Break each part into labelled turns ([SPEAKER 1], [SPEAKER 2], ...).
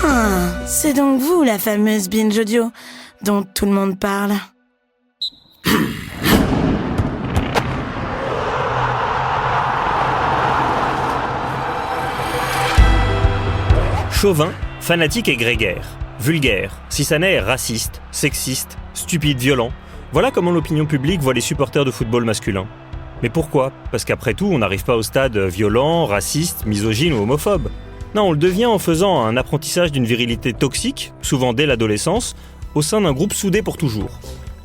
[SPEAKER 1] Ah, c'est donc vous la fameuse binge audio dont tout le monde parle.
[SPEAKER 2] Chauvin, fanatique et grégaire, vulgaire, si ça n'est raciste, sexiste, stupide, violent. Voilà comment l'opinion publique voit les supporters de football masculin. Mais pourquoi ? Parce qu'après tout, on n'arrive pas au stade violent, raciste, misogyne ou homophobe. Non, on le devient en faisant un apprentissage d'une virilité toxique, souvent dès l'adolescence, au sein d'un groupe soudé pour toujours.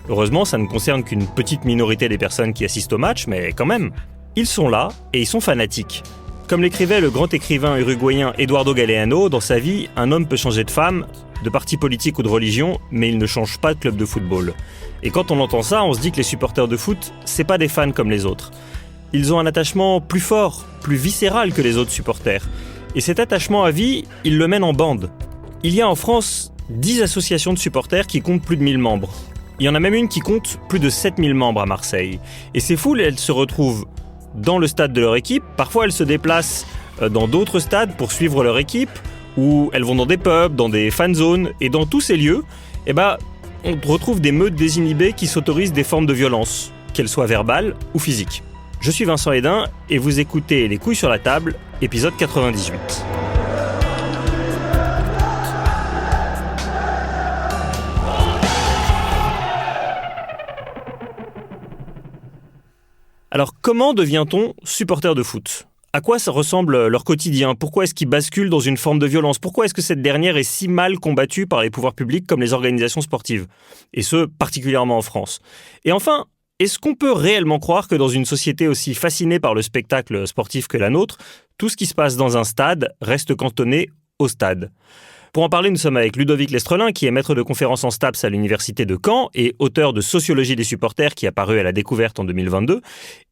[SPEAKER 2] Heureusement, ça ne concerne qu'une petite minorité des personnes qui assistent au match, mais quand même. Ils sont là et ils sont fanatiques. Comme l'écrivait le grand écrivain uruguayen Eduardo Galeano, dans sa vie, un homme peut changer de femme, de parti politique ou de religion, mais il ne change pas de club de football. Et quand on entend ça, on se dit que les supporters de foot, c'est pas des fans comme les autres. Ils ont un attachement plus fort, plus viscéral que les autres supporters. Et cet attachement à vie, ils le mènent en bande. Il y a en France 10 associations de supporters qui comptent plus de 1000 membres. Il y en a même une qui compte plus de 7000 membres à Marseille. Et ces foules, elles se retrouvent dans le stade de leur équipe. Parfois, elles se déplacent dans d'autres stades pour suivre leur équipe, ou elles vont dans des pubs, dans des fan zones. Et dans tous ces lieux, on retrouve des meutes désinhibées qui s'autorisent des formes de violence, qu'elles soient verbales ou physiques. Je suis Vincent Hédin et vous écoutez Les couilles sur la table, épisode 98. Alors, comment devient-on supporter de foot ? À quoi ça ressemble leur quotidien ? Pourquoi est-ce qu'ils basculent dans une forme de violence ? Pourquoi est-ce que cette dernière est si mal combattue par les pouvoirs publics comme les organisations sportives ? Et ce, particulièrement en France. Et enfin, est-ce qu'on peut réellement croire que dans une société aussi fascinée par le spectacle sportif que la nôtre, tout ce qui se passe dans un stade reste cantonné au stade ? Pour en parler, nous sommes avec Ludovic Lestrelin, qui est maître de conférences en STAPS à l'université de Caen et auteur de Sociologie des supporters, qui a paru à la Découverte en 2022.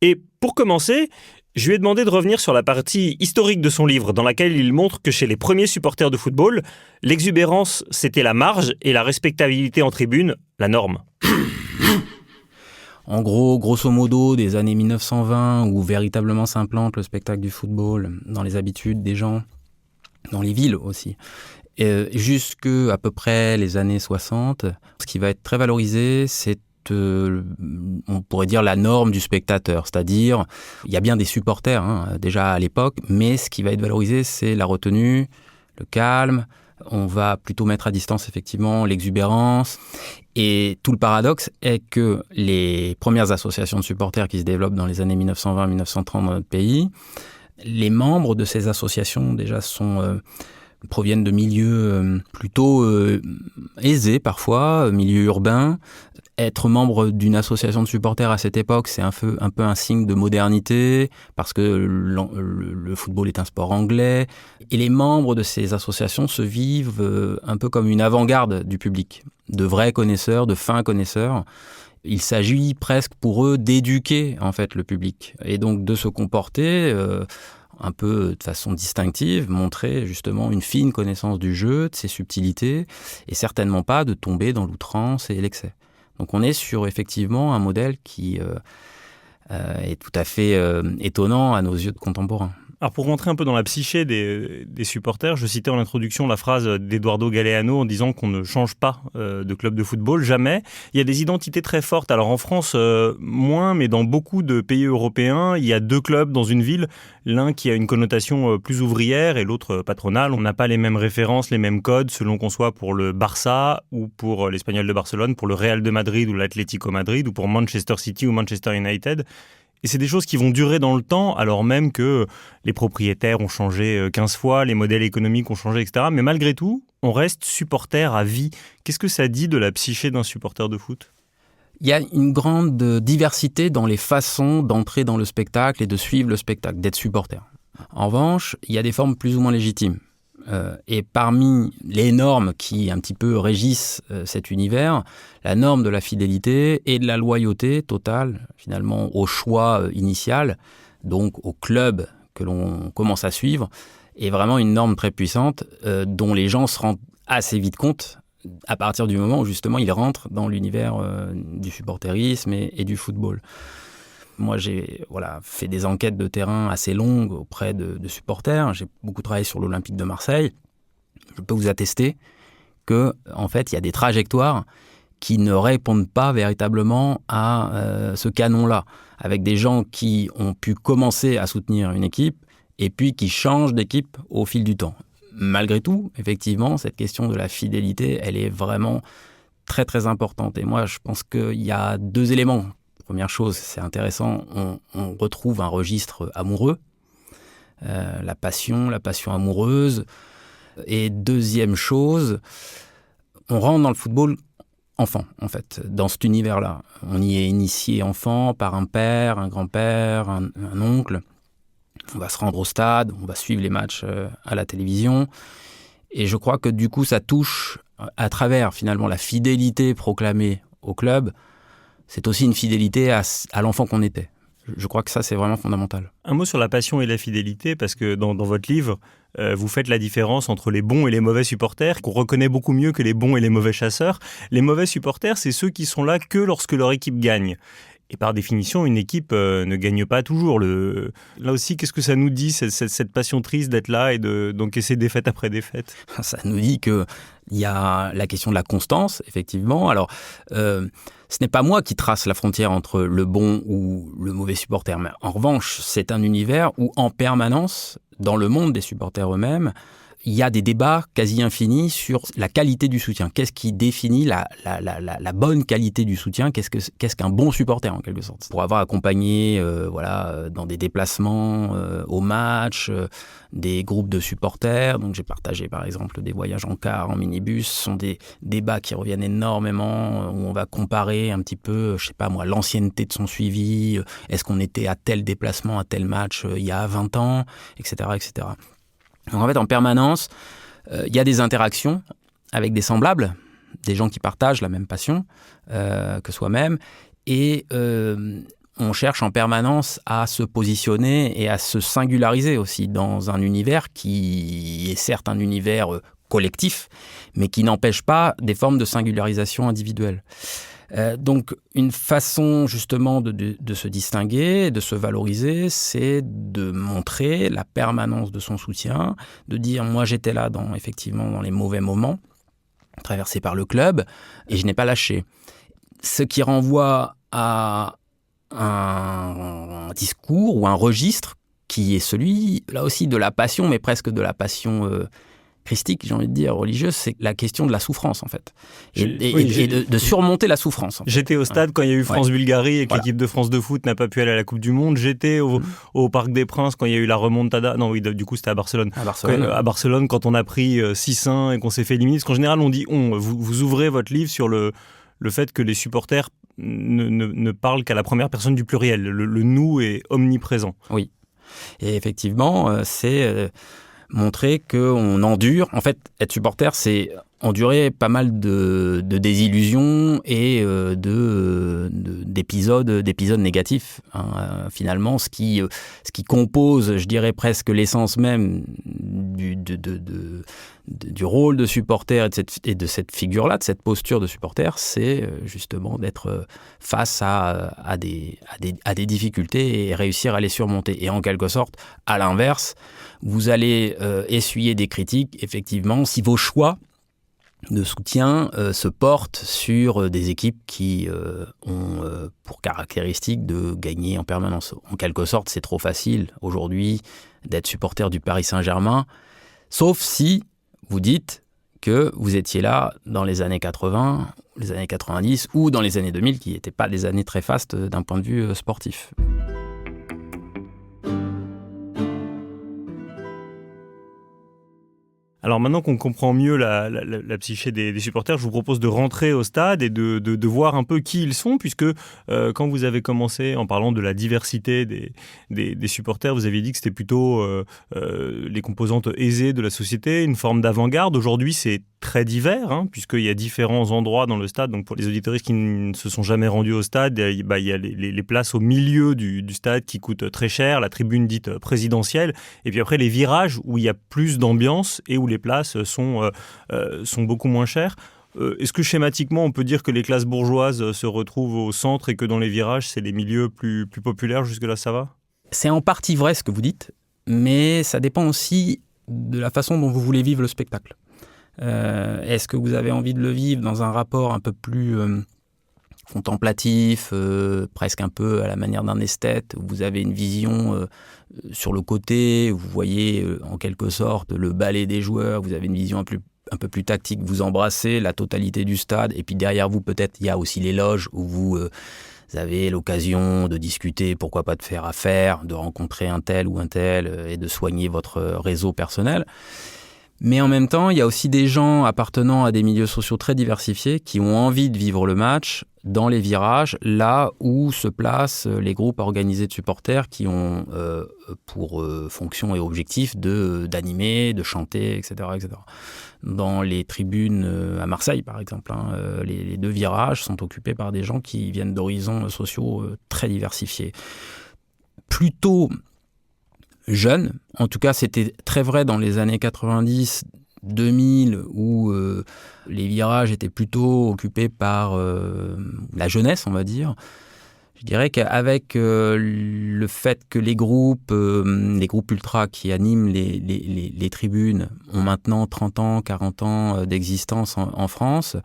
[SPEAKER 2] Et pour commencer, je lui ai demandé de revenir sur la partie historique de son livre, dans laquelle il montre que chez les premiers supporters de football, l'exubérance, c'était la marge et la respectabilité en tribune, la norme.
[SPEAKER 3] En gros, grosso modo, des années 1920, où véritablement s'implante le spectacle du football dans les habitudes des gens, dans les villes aussi. Jusque à peu près les années 60, ce qui va être très valorisé, c'est on pourrait dire la norme du spectateur, c'est-à-dire il y a bien des supporters déjà à l'époque, mais ce qui va être valorisé, c'est la retenue, le calme. On va plutôt mettre à distance effectivement l'exubérance. Et tout le paradoxe est que les premières associations de supporters qui se développent dans les années 1920-1930 dans notre pays, les membres de ces associations déjà proviennent de milieux plutôt aisés parfois, milieux urbains. Être membre d'une association de supporters à cette époque, c'est un peu un signe de modernité, parce que le football est un sport anglais. Et les membres de ces associations se vivent un peu comme une avant-garde du public, de vrais connaisseurs, de fins connaisseurs. Il s'agit presque pour eux d'éduquer en fait le public, et donc de se comporter un peu de façon distinctive, montrer justement une fine connaissance du jeu, de ses subtilités, et certainement pas de tomber dans l'outrance et l'excès. Donc on est sur effectivement un modèle qui est tout à fait étonnant à nos yeux de contemporains.
[SPEAKER 2] Alors pour rentrer un peu dans la psyché des supporters, je citais en introduction la phrase d'Eduardo Galeano en disant qu'on ne change pas de club de football, jamais. Il y a des identités très fortes. Alors en France, moins, mais dans beaucoup de pays européens, il y a 2 clubs dans une ville. L'un qui a une connotation plus ouvrière et l'autre patronale. On n'a pas les mêmes références, les mêmes codes, selon qu'on soit pour le Barça ou pour l'Espagnol de Barcelone, pour le Real de Madrid ou l'Atlético Madrid ou pour Manchester City ou Manchester United. Et c'est des choses qui vont durer dans le temps, alors même que les propriétaires ont changé 15 fois, les modèles économiques ont changé, etc. Mais malgré tout, on reste supporter à vie. Qu'est-ce que ça dit de la psyché d'un supporter de foot ?
[SPEAKER 3] Il y a une grande diversité dans les façons d'entrer dans le spectacle et de suivre le spectacle, d'être supporter. En revanche, il y a des formes plus ou moins légitimes. Et parmi les normes qui un petit peu régissent cet univers, la norme de la fidélité et de la loyauté totale, finalement, au choix initial, donc au club que l'on commence à suivre, est vraiment une norme très puissante dont les gens se rendent assez vite compte à partir du moment où justement ils rentrent dans l'univers du supporterisme et du football. Moi, j'ai fait des enquêtes de terrain assez longues auprès de supporters. J'ai beaucoup travaillé sur l'Olympique de Marseille. je peux vous attester que, en fait, il y a des trajectoires qui ne répondent pas véritablement à ce canon-là, avec des gens qui ont pu commencer à soutenir une équipe et puis qui changent d'équipe au fil du temps. Malgré tout, effectivement, cette question de la fidélité, elle est vraiment très très importante. Et moi, je pense qu'il y a 2 éléments. Première chose, c'est intéressant, on retrouve un registre amoureux, la passion amoureuse. Et deuxième chose, on rentre dans le football enfant, en fait, dans cet univers-là. On y est initié enfant par un père, un grand-père, un oncle. On va se rendre au stade, on va suivre les matchs à la télévision. Et je crois que du coup, ça touche à travers finalement la fidélité proclamée au club. C'est aussi une fidélité à l'enfant qu'on était. Je crois que ça, c'est vraiment fondamental.
[SPEAKER 2] Un mot sur la passion et la fidélité, parce que dans votre livre, vous faites la différence entre les bons et les mauvais supporters, qu'on reconnaît beaucoup mieux que les bons et les mauvais chasseurs. Les mauvais supporters, c'est ceux qui sont là que lorsque leur équipe gagne. Et par définition, une équipe ne gagne pas toujours. Là aussi, qu'est-ce que ça nous dit, cette passion triste d'être là et d'encaisser défaite après défaite?
[SPEAKER 3] Ça nous dit qu'il y a la question de la constance, effectivement. Alors, ce n'est pas moi qui trace la frontière entre le bon ou le mauvais supporter. Mais en revanche, c'est un univers où, en permanence, dans le monde des supporters eux-mêmes, il y a des débats quasi infinis sur la qualité du soutien. Qu'est-ce qui définit la bonne qualité du soutien? Qu'est-ce qu'un bon supporter, en quelque sorte? Pour avoir accompagné dans des déplacements au match, des groupes de supporters, donc j'ai partagé par exemple des voyages en car, en minibus, ce sont des débats qui reviennent énormément, où on va comparer un petit peu, je sais pas moi, l'ancienneté de son suivi, est-ce qu'on était à tel déplacement, à tel match il y a 20 ans, etc., etc. Donc en fait, en permanence, il y a des interactions avec des semblables, des gens qui partagent la même passion que soi-même, et on cherche en permanence à se positionner et à se singulariser aussi dans un univers qui est certes un univers collectif, mais qui n'empêche pas des formes de singularisation individuelle. Donc, une façon justement de se distinguer, de se valoriser, c'est de montrer la permanence de son soutien, de dire « moi j'étais là effectivement dans les mauvais moments, traversés par le club, et je n'ai pas lâché ». Ce qui renvoie à un discours ou un registre qui est celui, là aussi, de la passion, mais presque de la passion christique, j'ai envie de dire, religieuse, c'est la question de la souffrance, en fait. Et de surmonter la souffrance. En fait.
[SPEAKER 2] J'étais au stade quand il y a eu France-Bulgarie et que l'équipe de France de foot n'a pas pu aller à la Coupe du Monde. J'étais au Parc des Princes quand il y a eu la remontada. Non, oui, du coup, c'était à Barcelone. À Barcelone, quand on a pris 6-1 et qu'on s'est fait éliminer. Parce qu'en général, on dit « on ». Vous ouvrez votre livre sur le fait que les supporters ne parlent qu'à la première personne du pluriel. Le « nous » est omniprésent.
[SPEAKER 3] Oui. Et effectivement, c'est montrer qu'on endure. En fait, être supporter, c'est endurer pas mal de désillusions et d'épisodes négatifs. Hein. Finalement, ce qui compose, je dirais presque l'essence même du rôle de supporter et de cette figure-là, de cette posture de supporter, c'est justement d'être face à des difficultés et réussir à les surmonter. Et en quelque sorte, à l'inverse, vous allez essuyer des critiques, effectivement, si vos choix de soutien se portent sur des équipes qui ont pour caractéristique de gagner en permanence. En quelque sorte, c'est trop facile aujourd'hui d'être supporter du Paris Saint-Germain, sauf si vous dites que vous étiez là dans les années 80, les années 90 ou dans les années 2000, qui n'étaient pas des années très fastes d'un point de vue sportif.
[SPEAKER 2] Alors maintenant qu'on comprend mieux la psyché des supporters, je vous propose de rentrer au stade et de voir un peu qui ils sont, puisque quand vous avez commencé en parlant de la diversité des supporters, vous aviez dit que c'était plutôt les composantes aisées de la société, une forme d'avant-garde. Aujourd'hui, c'est très divers, hein, puisqu'il y a différents endroits dans le stade. Donc pour les auditeurs qui ne se sont jamais rendus au stade, il y a les places au milieu du stade qui coûtent très cher, la tribune dite présidentielle, et puis après les virages où il y a plus d'ambiance et où les places sont beaucoup moins chères. Est-ce que schématiquement on peut dire que les classes bourgeoises se retrouvent au centre et que dans les virages c'est les milieux plus populaires? Jusque-là ça va?
[SPEAKER 3] C'est en partie vrai ce que vous dites, mais ça dépend aussi de la façon dont vous voulez vivre le spectacle. Est-ce que vous avez envie de le vivre dans un rapport un peu plus contemplatif, presque un peu à la manière d'un esthète, où vous avez une vision sur le côté, vous voyez en quelque sorte le ballet des joueurs, vous avez une vision un peu plus tactique, vous embrassez la totalité du stade, et puis derrière vous peut-être il y a aussi les loges où vous avez l'occasion de discuter, pourquoi pas de faire affaire, de rencontrer un tel ou un tel et de soigner votre réseau personnel. Mais en même temps, il y a aussi des gens appartenant à des milieux sociaux très diversifiés qui ont envie de vivre le match dans les virages, là où se placent les groupes organisés de supporters qui ont pour fonction et objectif d'animer, de chanter, etc., etc. Dans les tribunes à Marseille, par exemple, les 2 virages sont occupés par des gens qui viennent d'horizons sociaux très diversifiés. Plutôt jeunes, en tout cas c'était très vrai dans les années 90, 2000, où les virages étaient plutôt occupés par la jeunesse, on va dire. Je dirais qu'avec le fait que les groupes ultras qui animent les tribunes ont maintenant 30 ans, 40 ans d'existence en France,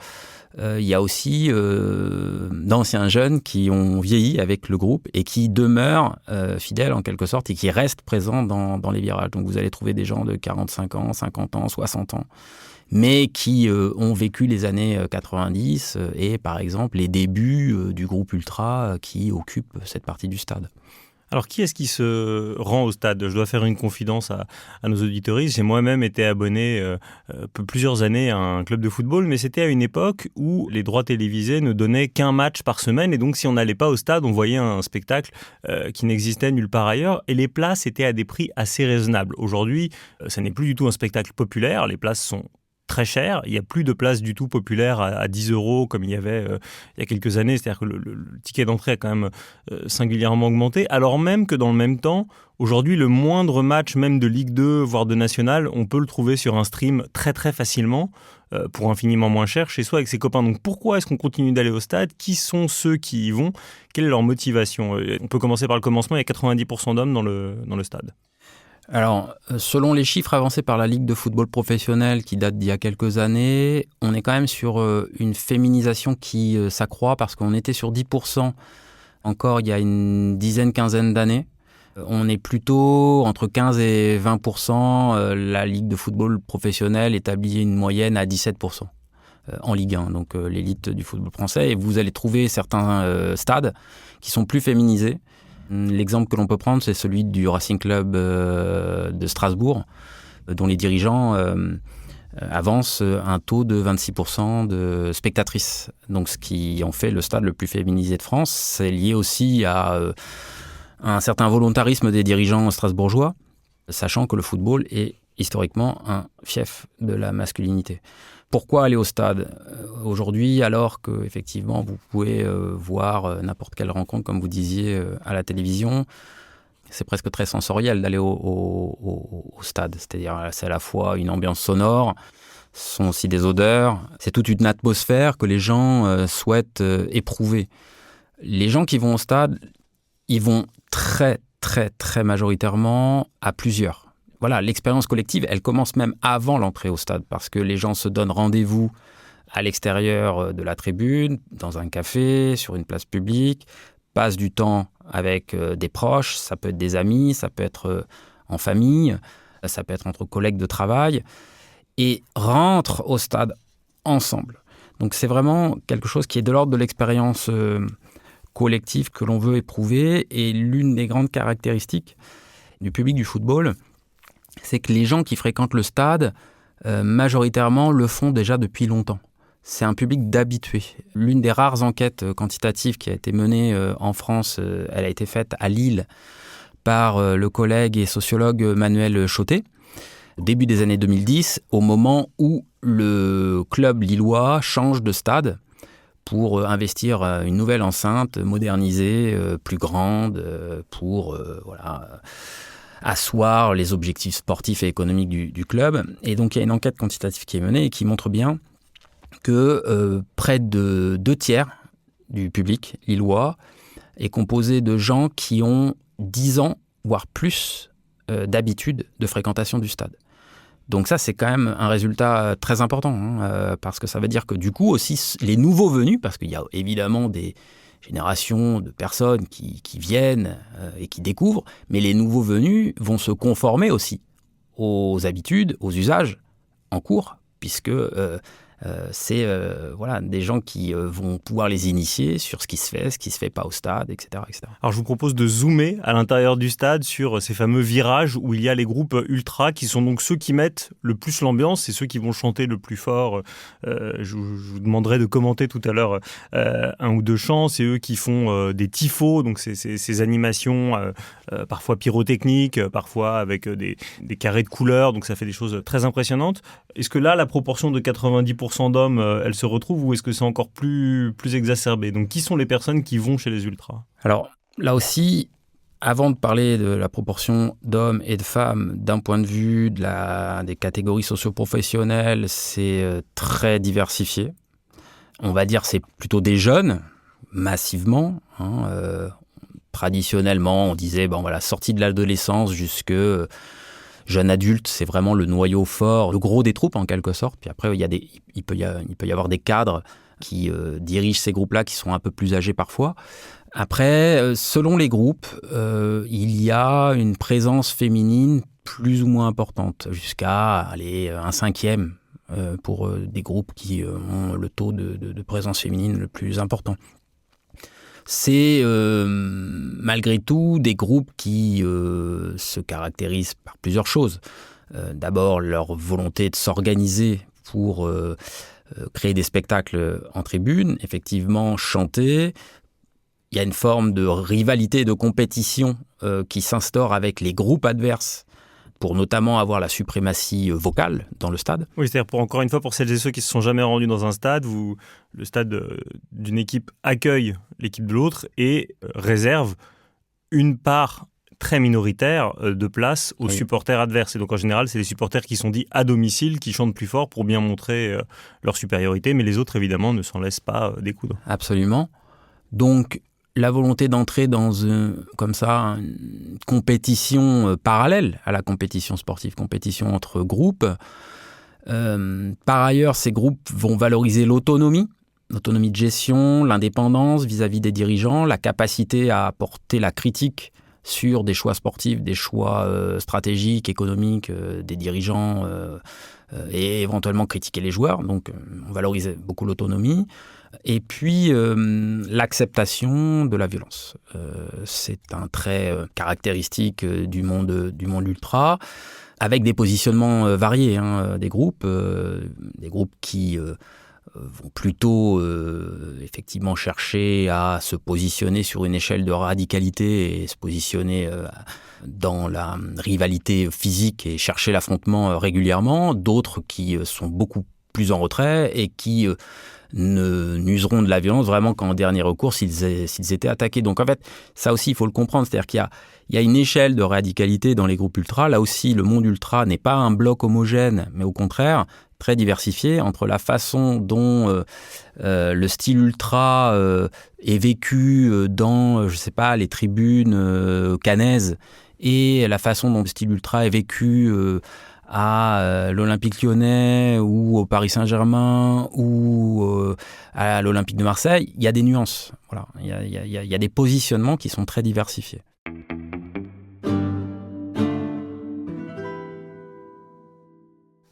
[SPEAKER 3] il y a aussi d'anciens jeunes qui ont vieilli avec le groupe et qui demeurent fidèles en quelque sorte et qui restent présents dans les virages. Donc vous allez trouver des gens de 45 ans, 50 ans, 60 ans, mais qui ont vécu les années 90 et par exemple les débuts du groupe ultra qui occupe cette partie du stade.
[SPEAKER 2] Alors, qui est-ce qui se rend au stade ? Je dois faire une confidence à nos auditeuristes. J'ai moi-même été abonné plusieurs années à un club de football, mais c'était à une époque où les droits télévisés ne donnaient qu'un match par semaine. Et donc, si on n'allait pas au stade, on voyait un spectacle qui n'existait nulle part ailleurs. Et les places étaient à des prix assez raisonnables. Aujourd'hui, ça n'est plus du tout un spectacle populaire. Les places sont très cher, il n'y a plus de place du tout populaire à 10 € comme il y avait il y a quelques années, c'est-à-dire que le ticket d'entrée a quand même singulièrement augmenté, alors même que dans le même temps, aujourd'hui le moindre match même de Ligue 2, voire de National, on peut le trouver sur un stream très très facilement, pour infiniment moins cher, chez soi avec ses copains. Donc pourquoi est-ce qu'on continue d'aller au stade ? Qui sont ceux qui y vont ? Quelle est leur motivation ? On peut commencer par le commencement, il y a 90% d'hommes dans le stade.
[SPEAKER 3] Alors, selon les chiffres avancés par la Ligue de football professionnel qui date d'il y a quelques années, on est quand même sur une féminisation qui s'accroît parce qu'on était sur 10% encore il y a une quinzaine d'années. On est plutôt entre 15 et 20%. La Ligue de football professionnel établit une moyenne à 17% en Ligue 1, donc l'élite du football français. Et vous allez trouver certains stades qui sont plus féminisés. L'exemple que l'on peut prendre, c'est celui du Racing Club de Strasbourg, dont les dirigeants avancent un taux de 26% de spectatrices. Donc, ce qui en fait le stade le plus féminisé de France, c'est lié aussi à un certain volontarisme des dirigeants strasbourgeois, sachant que le football est historiquement un fief de la masculinité. Pourquoi aller au stade aujourd'hui, alors qu'effectivement vous pouvez voir n'importe quelle rencontre, comme vous disiez, à la télévision ? C'est presque très sensoriel d'aller au stade. C'est-à-dire, c'est à la fois une ambiance sonore, ce sont aussi des odeurs, c'est toute une atmosphère que les gens souhaitent éprouver. Les gens qui vont au stade, ils vont très, très, très majoritairement à plusieurs. Voilà, l'expérience collective, elle commence même avant l'entrée au stade parce que les gens se donnent rendez-vous à l'extérieur de la tribune, dans un café, sur une place publique, passent du temps avec des proches, ça peut être des amis, ça peut être en famille, ça peut être entre collègues de travail, et rentrent au stade ensemble. Donc c'est vraiment quelque chose qui est de l'ordre de l'expérience collective que l'on veut éprouver, et l'une des grandes caractéristiques du public du football, c'est que les gens qui fréquentent le stade, majoritairement, le font déjà depuis longtemps. C'est un public d'habitués. L'une des rares enquêtes quantitatives qui a été menée en France, elle a été faite à Lille par le collègue et sociologue Manuel Chautet, début des années 2010, au moment où le club lillois change de stade pour investir une nouvelle enceinte modernisée, plus grande, pour asseoir les objectifs sportifs et économiques du club. Et donc, il y a une enquête quantitative qui est menée et qui montre bien que près de 2/3 du public lillois est composé de gens qui ont 10 ans, voire plus, d'habitude de fréquentation du stade. Donc ça, c'est quand même un résultat très important, parce que ça veut dire que du coup aussi, les nouveaux venus, parce qu'il y a évidemment des générations de personnes qui viennent et qui découvrent, mais les nouveaux venus vont se conformer aussi aux habitudes, aux usages en cours, puisque c'est des gens qui vont pouvoir les initier sur ce qui se fait pas au stade, etc., etc.
[SPEAKER 2] Alors je vous propose de zoomer à l'intérieur du stade sur ces fameux virages où il y a les groupes ultras qui sont donc ceux qui mettent le plus l'ambiance, c'est ceux qui vont chanter le plus fort. Je vous demanderai de commenter tout à l'heure un ou deux chants. C'est eux qui font des tifos, donc ces animations parfois pyrotechniques, parfois avec des carrés de couleurs, donc ça fait des choses très impressionnantes. Est-ce que là, la proportion de 90% d'hommes, elle se retrouve, ou est-ce que c'est encore plus exacerbé? Donc qui sont les personnes qui vont chez les ultras?
[SPEAKER 3] Alors là aussi, avant de parler de la proportion d'hommes et de femmes d'un point de vue des catégories socio-professionnelles, c'est très diversifié. On va dire c'est plutôt des jeunes, massivement. Traditionnellement, on disait, sortie de l'adolescence jusque jeune adulte, c'est vraiment le noyau fort, le gros des troupes en quelque sorte. Puis après, il peut y avoir des cadres qui dirigent ces groupes-là, qui sont un peu plus âgés parfois. Après, selon les groupes, il y a une présence féminine plus ou moins importante, jusqu'à un 5e pour des groupes qui ont le taux de présence féminine le plus important. C'est malgré tout des groupes qui se caractérisent par plusieurs choses. D'abord, leur volonté de s'organiser pour créer des spectacles en tribune, effectivement chanter. Il y a une forme de rivalité et de compétition qui s'instaure avec les groupes adverses pour notamment avoir la suprématie vocale dans le stade.
[SPEAKER 2] Oui, c'est-à-dire encore une fois, pour celles et ceux qui ne se sont jamais rendus dans un stade, le stade d'une équipe accueille l'équipe de l'autre et réserve une part très minoritaire de place aux supporters adverses. Et donc en général, c'est les supporters qui sont dits à domicile, qui chantent plus fort pour bien montrer leur supériorité, mais les autres, évidemment, ne s'en laissent pas découdre.
[SPEAKER 3] Absolument. Donc, la volonté d'entrer dans une compétition parallèle à la compétition sportive, compétition entre groupes. Par ailleurs, ces groupes vont valoriser l'autonomie de gestion, l'indépendance vis-à-vis des dirigeants, la capacité à apporter la critique sur des choix sportifs, des choix stratégiques, économiques des dirigeants et éventuellement critiquer les joueurs. Donc, on valorise beaucoup l'autonomie. Et puis, l'acceptation de la violence. C'est un trait caractéristique du monde ultra, avec des positionnements variés, des groupes qui vont plutôt effectivement chercher à se positionner sur une échelle de radicalité et se positionner dans la rivalité physique et chercher l'affrontement régulièrement. D'autres qui sont beaucoup plus en retrait et qui n'useront de la violence vraiment qu'en dernier recours s'ils étaient attaqués. Donc en fait, ça aussi, il faut le comprendre. C'est-à-dire qu'il y a une échelle de radicalité dans les groupes ultra. Là aussi, le monde ultra n'est pas un bloc homogène, mais au contraire, très diversifié entre la façon dont le style ultra est vécu dans, les tribunes canaises et la façon dont le style ultra est vécu à l'Olympique Lyonnais ou au Paris Saint-Germain ou à l'Olympique de Marseille, il y a des nuances. Voilà. Il y a des positionnements qui sont très diversifiés.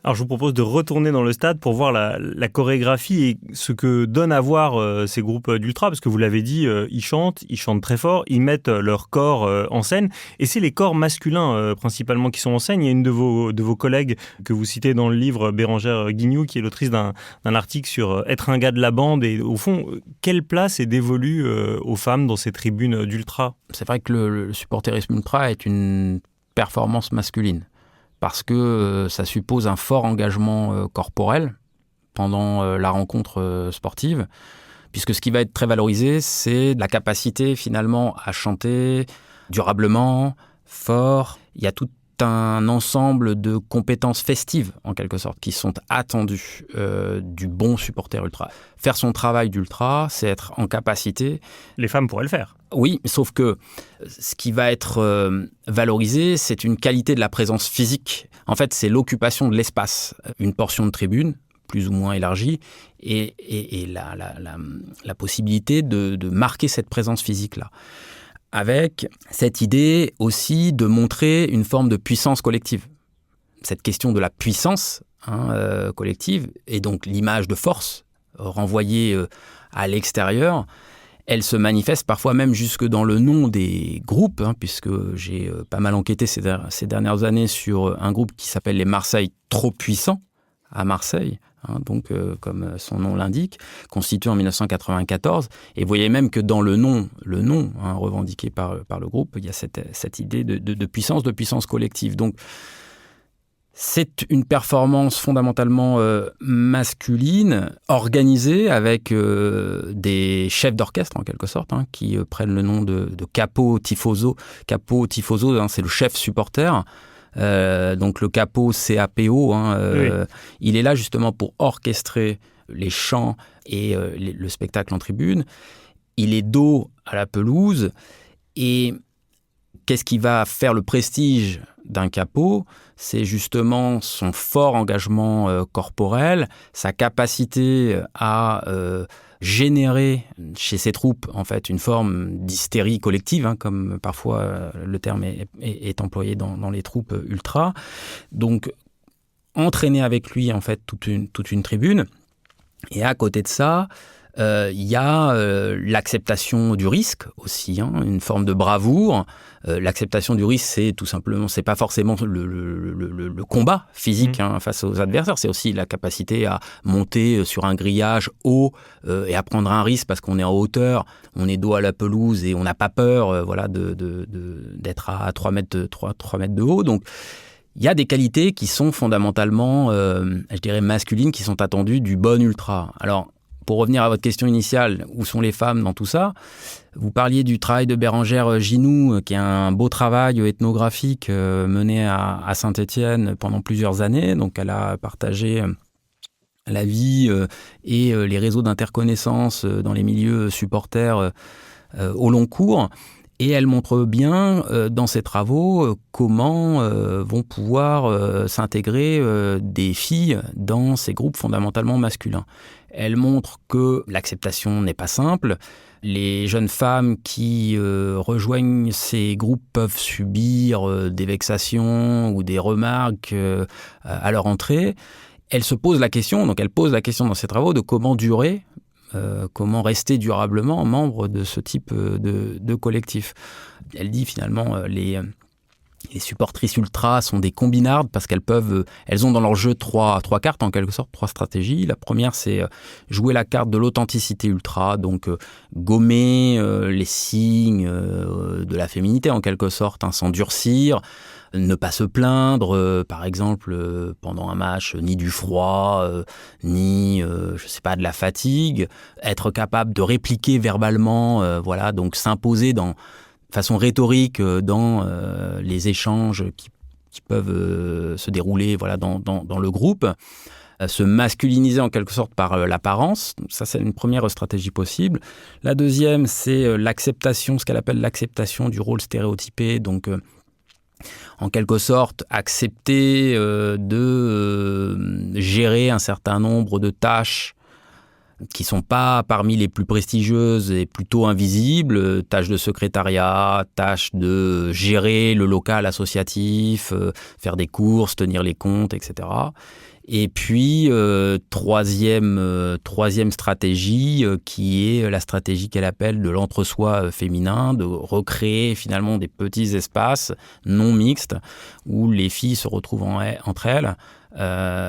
[SPEAKER 2] Alors je vous propose de retourner dans le stade pour voir la chorégraphie et ce que donnent à voir ces groupes d'ultra, parce que vous l'avez dit, ils chantent très fort, ils mettent leur corps en scène, et c'est les corps masculins principalement qui sont en scène. Il y a une de vos collègues que vous citez dans le livre, Bérengère Guignou, qui est l'autrice d'un article sur être un gars de la bande, et au fond, quelle place est dévolue aux femmes dans ces tribunes d'ultra?
[SPEAKER 3] C'est vrai que le supporterisme ultra est une performance masculine, parce que ça suppose un fort engagement corporel pendant la rencontre sportive, puisque ce qui va être très valorisé, c'est la capacité finalement à chanter durablement, fort. Il y a toute un ensemble de compétences festives, en quelque sorte, qui sont attendues du bon supporter ultra. Faire son travail d'ultra, c'est être en capacité...
[SPEAKER 2] Les femmes pourraient le faire.
[SPEAKER 3] Oui, sauf que ce qui va être valorisé, c'est une qualité de la présence physique. En fait, c'est l'occupation de l'espace. Une portion de tribune, plus ou moins élargie, et la possibilité de marquer cette présence physique-là. Avec cette idée aussi de montrer une forme de puissance collective. Cette question de la puissance collective, et donc l'image de force renvoyée à l'extérieur, elle se manifeste parfois même jusque dans le nom des groupes, puisque j'ai pas mal enquêté ces dernières années sur un groupe qui s'appelle les Marseille Trop Puissants, à Marseille, comme son nom l'indique, constitué en 1994. Et vous voyez même que dans le nom revendiqué par le groupe, il y a cette idée de puissance collective. Donc, c'est une performance fondamentalement masculine, organisée avec des chefs d'orchestre, en quelque sorte, qui prennent le nom de capo tifoso. Capo tifoso, c'est le chef supporter. Donc le capo, CAPO,
[SPEAKER 2] Oui.
[SPEAKER 3] il est là justement pour orchestrer les chants et le spectacle en tribune. Il est dos à la pelouse. Et qu'est-ce qui va faire le prestige d'un capo ? C'est justement son fort engagement corporel, sa capacité à générer chez ses troupes en fait une forme d'hystérie collective, comme parfois le terme est employé dans les troupes ultra. Donc entraîner avec lui en fait toute une tribune. Et à côté de ça, il y a l'acceptation du risque aussi, une forme de bravoure. L'acceptation du risque, c'est tout simplement, c'est pas forcément le combat physique face aux adversaires, c'est aussi la capacité à monter sur un grillage haut et à prendre un risque parce qu'on est en hauteur, on est dos à la pelouse et on n'a pas peur d'être à 3 mètres de haut. Donc, il y a des qualités qui sont fondamentalement, je dirais, masculines, qui sont attendues du bon ultra. Alors, pour revenir à votre question initiale, où sont les femmes dans tout ça ? Vous parliez du travail de Bérengère Ginoux, qui est un beau travail ethnographique mené à Saint-Étienne pendant plusieurs années. Donc, elle a partagé la vie et les réseaux d'interconnaissance dans les milieux supporters au long cours. Et elle montre bien dans ses travaux comment vont pouvoir s'intégrer des filles dans ces groupes fondamentalement masculins. Elle montre que l'acceptation n'est pas simple. Les jeunes femmes qui rejoignent ces groupes peuvent subir des vexations ou des remarques à leur entrée. Elle se pose la question, donc elle pose la question dans ses travaux de comment durer, comment rester durablement membre de ce type de collectif. Elle dit finalement les supportrices ultra sont des combinardes parce elles ont dans leur jeu trois cartes en quelque sorte, 3 stratégies. La première, c'est jouer la carte de l'authenticité ultra, donc gommer les signes de la féminité en quelque sorte, sans durcir. Ne pas se plaindre, par exemple, pendant un match, ni du froid, ni, de la fatigue. Être capable de répliquer verbalement, donc s'imposer de façon rhétorique dans les échanges qui peuvent se dérouler dans le groupe. Se masculiniser en quelque sorte par l'apparence. Ça, c'est une première stratégie possible. La deuxième, c'est ce qu'elle appelle l'acceptation du rôle stéréotypé, donc en quelque sorte, accepter de gérer un certain nombre de tâches qui ne sont pas parmi les plus prestigieuses et plutôt invisibles, tâches de secrétariat, tâches de gérer le local associatif, faire des courses, tenir les comptes, etc. Et puis, troisième stratégie, qui est la stratégie qu'elle appelle de l'entre-soi féminin, de recréer finalement des petits espaces non mixtes où les filles se retrouvent entre elles,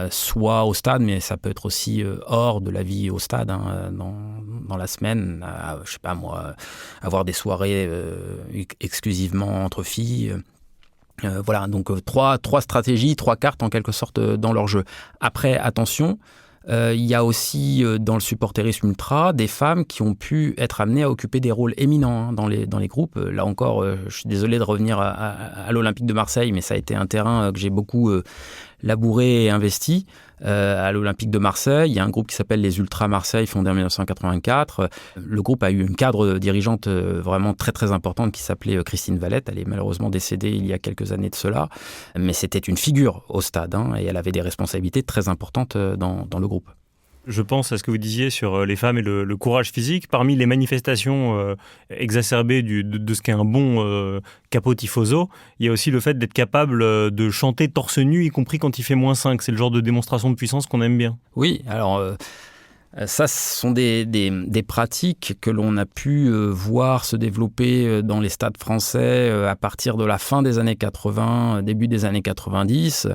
[SPEAKER 3] soit au stade, mais ça peut être aussi hors de la vie au stade, dans la semaine, avoir des soirées exclusivement entre filles. Donc 3 stratégies, 3 cartes en quelque sorte dans leur jeu. Après, attention, Il y a aussi dans le supporterisme ultra des femmes qui ont pu être amenées à occuper des rôles éminents dans les groupes. Là encore, je suis désolé de revenir à l'Olympique de Marseille, mais ça a été un terrain que j'ai beaucoup labouré et investi. À l'Olympique de Marseille, il y a un groupe qui s'appelle les Ultras Marseille, fondé en 1984. Le groupe a eu une cadre dirigeante vraiment très très importante qui s'appelait Christine Valette. Elle est malheureusement décédée il y a quelques années de cela, mais c'était une figure au stade et elle avait des responsabilités très importantes dans le groupe.
[SPEAKER 2] Je pense à ce que vous disiez sur les femmes et le courage physique. Parmi les manifestations exacerbées de ce qu'est un bon capot tifoso, il y a aussi le fait d'être capable de chanter torse nu, y compris quand il fait -5. C'est le genre de démonstration de puissance qu'on aime bien.
[SPEAKER 3] Oui, alors ça, ce sont des pratiques que l'on a pu voir se développer dans les stades français à partir de la fin des années 80, début des années 90.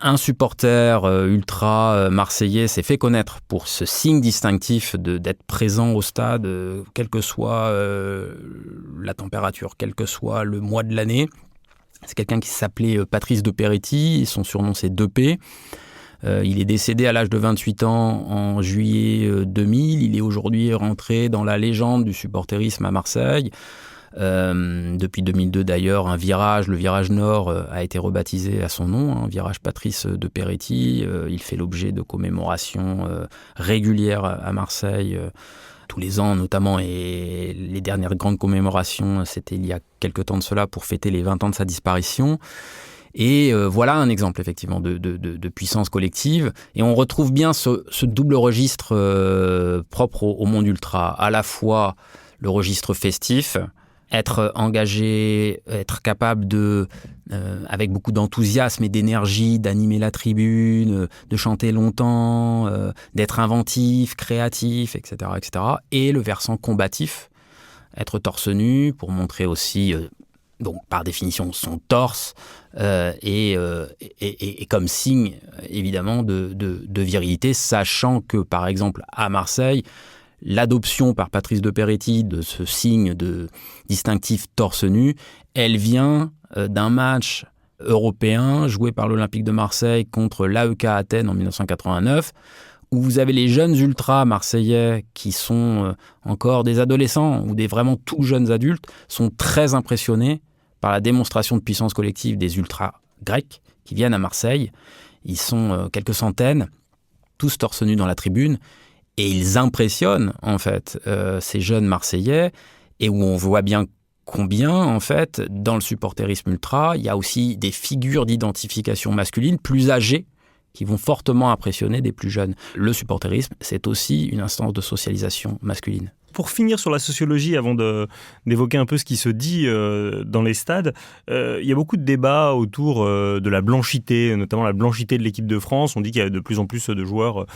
[SPEAKER 3] Un supporter ultra marseillais s'est fait connaître pour ce signe distinctif d'être présent au stade, quelle que soit la température, quel que soit le mois de l'année. C'est quelqu'un qui s'appelait Patrice de Peretti, son surnom c'est 2P. Il est décédé à l'âge de 28 ans en juillet 2000. Il est aujourd'hui rentré dans la légende du supporterisme à Marseille. Depuis 2002 d'ailleurs, le virage nord a été rebaptisé à son nom, virage Patrice de Peretti. Il fait l'objet de commémorations régulières à Marseille tous les ans notamment, et les dernières grandes commémorations, c'était il y a quelques temps de cela pour fêter les 20 ans de sa disparition. Et voilà un exemple effectivement de puissance collective. Et on retrouve bien ce double registre propre au monde ultra, à la fois le registre festif, être engagé, être capable avec beaucoup d'enthousiasme et d'énergie, d'animer la tribune, de chanter longtemps, d'être inventif, créatif, etc., etc. Et le versant combatif, être torse nu pour montrer aussi, donc par définition, son torse, et comme signe évidemment de virilité, sachant que par exemple à Marseille, l'adoption par Patrice de Peretti de ce signe distinctif torse nu, elle vient d'un match européen joué par l'Olympique de Marseille contre l'AEK Athènes en 1989, où vous avez les jeunes ultras marseillais qui sont encore des adolescents ou des vraiment tout jeunes adultes, sont très impressionnés par la démonstration de puissance collective des ultras grecs qui viennent à Marseille. Ils sont quelques centaines, tous torse nus dans la tribune, et ils impressionnent en fait ces jeunes Marseillais, et où on voit bien combien en fait dans le supporterisme ultra, il y a aussi des figures d'identification masculine plus âgées qui vont fortement impressionner des plus jeunes. Le supporterisme, c'est aussi une instance de socialisation masculine.
[SPEAKER 2] Pour finir sur la sociologie, avant d'évoquer un peu ce qui se dit dans les stades, il y a beaucoup de débats autour de la blanchité, notamment la blanchité de l'équipe de France. On dit qu'il y a de plus en plus de joueurs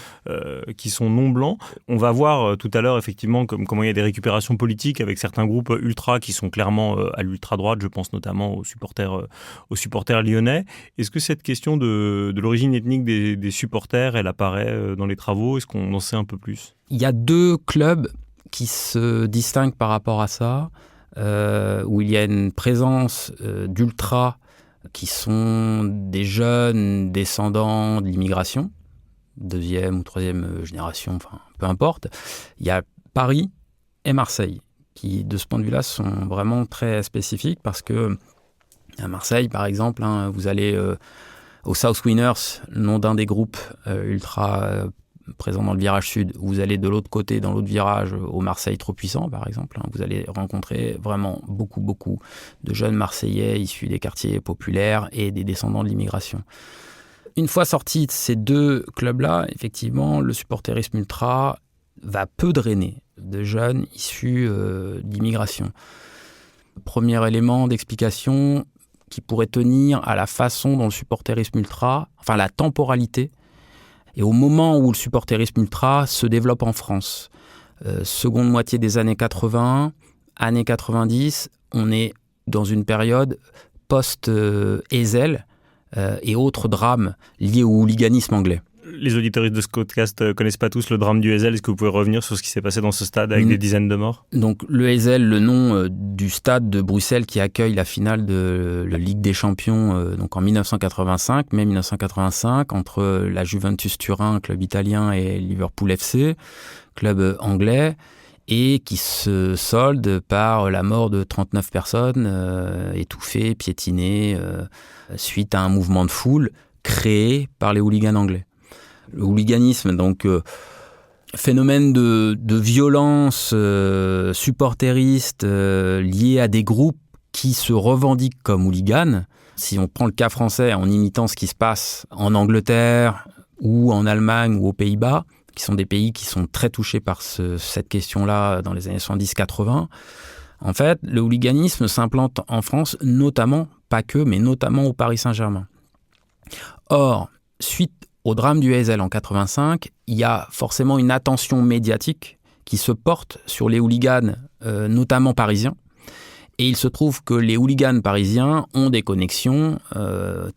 [SPEAKER 2] qui sont non blancs. On va voir tout à l'heure effectivement comment il y a des récupérations politiques avec certains groupes ultra qui sont clairement à l'ultra-droite. Je pense notamment aux supporters lyonnais. Est-ce que cette question de l'origine ethnique des supporters, elle apparaît dans les travaux? Est-ce qu'on en sait un peu plus?
[SPEAKER 3] Il y a deux clubs qui se distinguent par rapport à ça, où il y a une présence d'ultras qui sont des jeunes descendants de l'immigration, deuxième ou troisième génération, enfin peu importe. Il y a Paris et Marseille, qui de ce point de vue-là sont vraiment très spécifiques, parce que à Marseille, par exemple, vous allez au South Winners, le nom d'un des groupes ultra présent dans le virage sud, vous allez de l'autre côté, dans l'autre virage, au Marseille trop puissant, par exemple, vous allez rencontrer vraiment beaucoup de jeunes Marseillais issus des quartiers populaires et des descendants de l'immigration. Une fois sortis de ces deux clubs-là, effectivement, le supporterisme ultra va peu drainer de jeunes issus d'immigration. Premier élément d'explication qui pourrait tenir à la façon dont le supporterisme ultra, enfin la temporalité, et au moment où le supporterisme ultra se développe en France, seconde moitié des années 80, années 90, on est dans une période post-Ezel et autres drames liés au hooliganisme anglais.
[SPEAKER 2] Les auditeurs de ce podcast connaissent pas tous le drame du Heysel. Est-ce que vous pouvez revenir sur ce qui s'est passé dans ce stade avec des dizaines de morts?
[SPEAKER 3] Donc le Heysel, le nom du stade de Bruxelles qui accueille la finale de la Ligue des Champions donc en 1985, mai 1985, entre la Juventus Turin, club italien, et Liverpool FC, club anglais, et qui se solde par la mort de 39 personnes étouffées, piétinées, suite à un mouvement de foule créé par les hooligans anglais. Le hooliganisme, donc phénomène de violence supporteriste lié à des groupes qui se revendiquent comme hooligans. Si on prend le cas français en imitant ce qui se passe en Angleterre ou en Allemagne ou aux Pays-Bas, qui sont des pays qui sont très touchés par cette question-là dans les années 70-80, en fait, le hooliganisme s'implante en France, notamment, pas que, mais notamment au Paris Saint-Germain. Or, suite au drame du Heysel en 85, il y a forcément une attention médiatique qui se porte sur les hooligans, notamment parisiens. Et il se trouve que les hooligans parisiens ont des connexions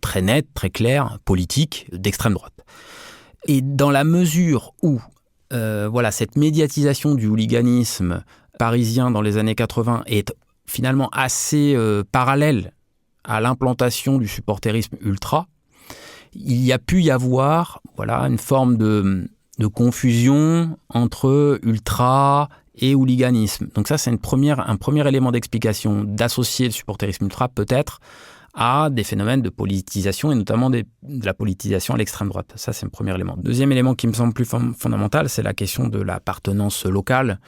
[SPEAKER 3] très nettes, très claires, politiques, d'extrême droite. Et dans la mesure où cette médiatisation du hooliganisme parisien dans les années 80 est finalement assez parallèle à l'implantation du supporterisme ultra, il y a pu y avoir une forme de confusion entre ultra et hooliganisme. Donc ça, c'est un premier élément d'explication, d'associer le supporterisme ultra peut-être à des phénomènes de politisation, et notamment de la politisation à l'extrême droite. Ça, c'est un premier élément. Deuxième élément qui me semble plus fondamental, c'est la question de l'appartenance locale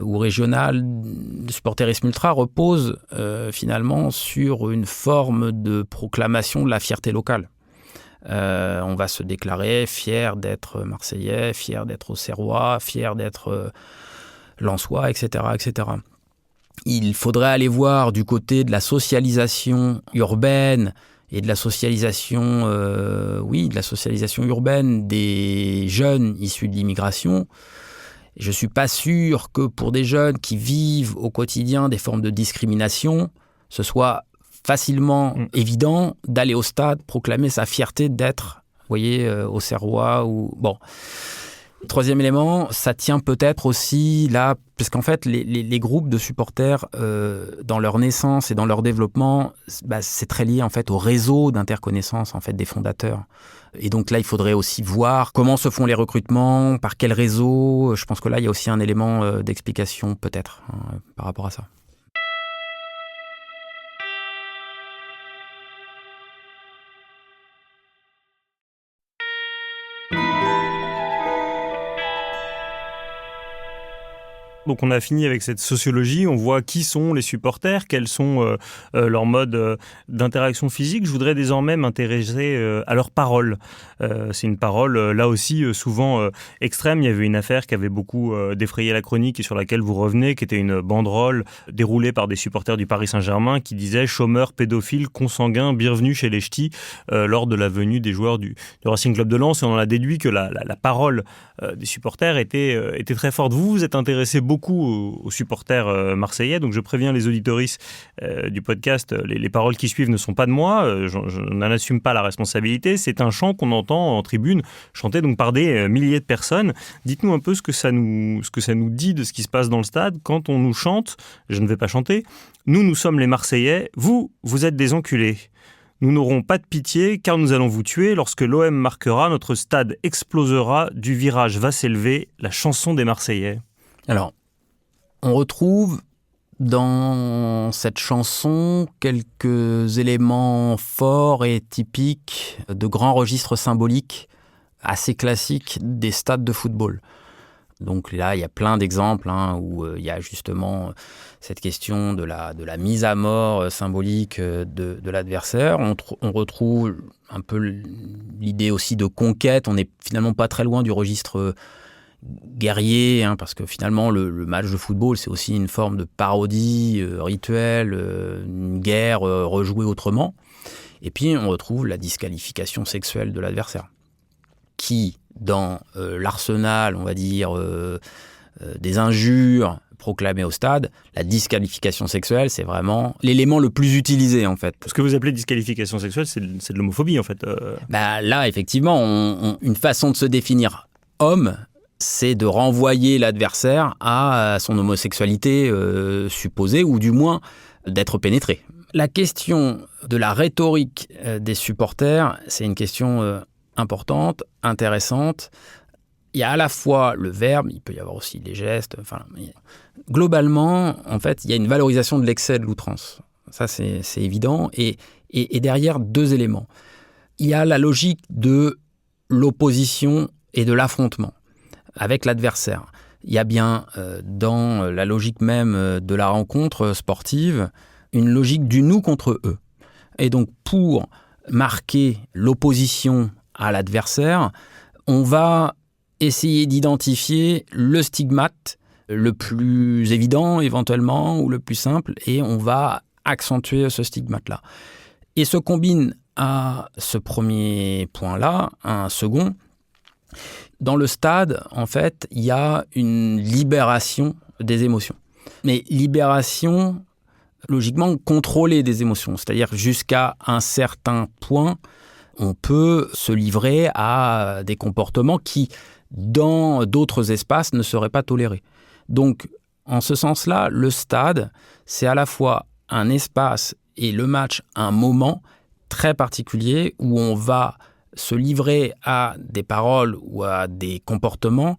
[SPEAKER 3] ou régionale. Le supporterisme ultra repose finalement sur une forme de proclamation de la fierté locale. On va se déclarer fier d'être Marseillais, fier d'être Auxerrois, fier d'être Lensois, etc., etc. Il faudrait aller voir du côté de la socialisation urbaine et de la socialisation, urbaine des jeunes issus de l'immigration. Je ne suis pas sûr que pour des jeunes qui vivent au quotidien des formes de discrimination, ce soit facilement évident d'aller au stade, proclamer sa fierté d'être, Auxerrois ou... Bon. Troisième élément, ça tient peut-être aussi là, parce qu'en fait, les groupes de supporters, dans leur naissance et dans leur développement, c'est très lié en fait au réseau d'interconnaissance en fait des fondateurs. Et donc là, il faudrait aussi voir comment se font les recrutements, par quel réseau. Je pense que là, il y a aussi un élément d'explication peut-être par rapport à ça.
[SPEAKER 2] Donc on a fini avec cette sociologie, on voit qui sont les supporters, quels sont leurs modes d'interaction physique. Je voudrais désormais m'intéresser à leurs paroles. C'est une parole là aussi souvent extrême. Il y avait une affaire qui avait beaucoup défrayé la chronique et sur laquelle vous revenez, qui était une banderole déroulée par des supporters du Paris Saint-Germain qui disait « Chômeurs, pédophiles, consanguins, bienvenue chez les ch'tis » lors de la venue des joueurs du Racing Club de Lens. Et on en a déduit que la parole des supporters était très forte. Vous êtes intéressé beaucoup aux supporters marseillais, donc je préviens les auditoristes du podcast, les paroles qui suivent ne sont pas de moi, je n'en assume pas la responsabilité, c'est un chant qu'on entend en tribune, chanté donc par des milliers de personnes. Dites-nous un peu ce que ça nous dit de ce qui se passe dans le stade quand on nous chante, je ne vais pas chanter, nous sommes les Marseillais, vous êtes des enculés. Nous n'aurons pas de pitié car nous allons vous tuer. Lorsque l'OM marquera, notre stade explosera, du virage va s'élever, la chanson des Marseillais. Alors, on retrouve dans cette chanson quelques éléments forts et typiques de grands registres symboliques assez classiques des stades de football. Donc là, il y a plein d'exemples où il y a justement cette question de la mise à mort symbolique de l'adversaire. On retrouve un peu l'idée aussi de conquête. On n'est finalement pas très loin du registre guerrier, parce que finalement, le match de football, c'est aussi une forme de parodie rituelle, une guerre rejouée autrement. Et puis, on retrouve la disqualification sexuelle de l'adversaire, qui, dans l'arsenal, on va dire, des injures
[SPEAKER 3] proclamé au stade, la disqualification sexuelle, c'est vraiment l'élément le plus utilisé, en fait.
[SPEAKER 2] Ce que vous appelez disqualification sexuelle, c'est de l'homophobie, en fait.
[SPEAKER 3] Là, effectivement, une façon de se définir homme, c'est de renvoyer l'adversaire à son homosexualité supposée, ou du moins d'être pénétré. La question de la rhétorique des supporters, c'est une question importante, intéressante. Il y a à la fois le verbe, il peut y avoir aussi les gestes. Globalement, en fait, il y a une valorisation de l'excès de l'outrance. Ça, c'est évident. Et derrière, deux éléments. Il y a la logique de l'opposition et de l'affrontement avec l'adversaire. Il y a bien, dans la logique même de la rencontre sportive, une logique du nous contre eux. Et donc, pour marquer l'opposition à l'adversaire, on va essayer d'identifier le stigmate le plus évident éventuellement ou le plus simple, et on va accentuer ce stigmate-là. Et se combine à ce premier point-là un second. Dans le stade, en fait, il y a une libération des émotions. Mais libération, logiquement, contrôlée des émotions. C'est-à-dire jusqu'à un certain point, on peut se livrer à des comportements qui, dans d'autres espaces, ne seraient pas tolérés. Donc, en ce sens-là, le stade, c'est à la fois un espace et le match un moment très particulier où on va se livrer à des paroles ou à des comportements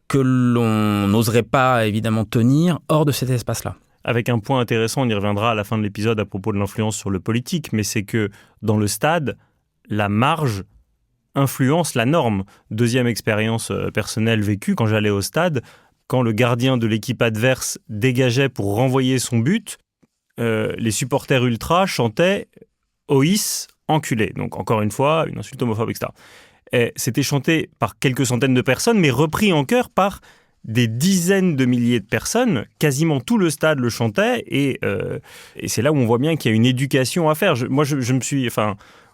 [SPEAKER 3] que l'on n'oserait pas évidemment tenir hors de cet espace-là.
[SPEAKER 2] Avec un point intéressant, on y reviendra à la fin de l'épisode à propos de l'influence sur le politique, mais c'est que dans le stade, la marge influence la norme. Deuxième expérience personnelle vécue, quand j'allais au stade, quand le gardien de l'équipe adverse dégageait pour renvoyer son but, les supporters ultras chantaient « Ois, enculé ». Donc encore une fois, une insulte homophobe, etc. Et c'était chanté par quelques centaines de personnes, mais repris en chœur par des dizaines de milliers de personnes. Quasiment tout le stade le chantait, et c'est là où on voit bien qu'il y a une éducation à faire.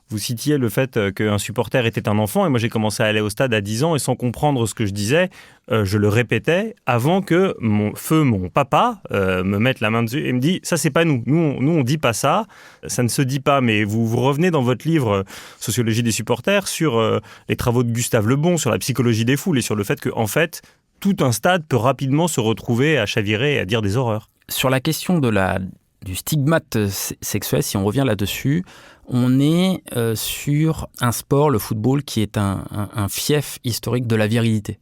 [SPEAKER 2] Vous citiez le fait qu'un supporter était un enfant, et moi j'ai commencé à aller au stade à 10 ans, et sans comprendre ce que je disais, je le répétais avant que mon papa me mette la main dessus et me dit « ça c'est pas nous, nous on dit pas ça, ça ne se dit pas ». Mais vous revenez dans votre livre « Sociologie des supporters » sur les travaux de Gustave Le Bon, sur la psychologie des foules, et sur le fait que, en fait, tout un stade peut rapidement se retrouver à chavirer et à dire des horreurs.
[SPEAKER 3] Sur la question du stigmate sexuel, si on revient là-dessus, on est sur un sport, le football, qui est un fief historique de la virilité.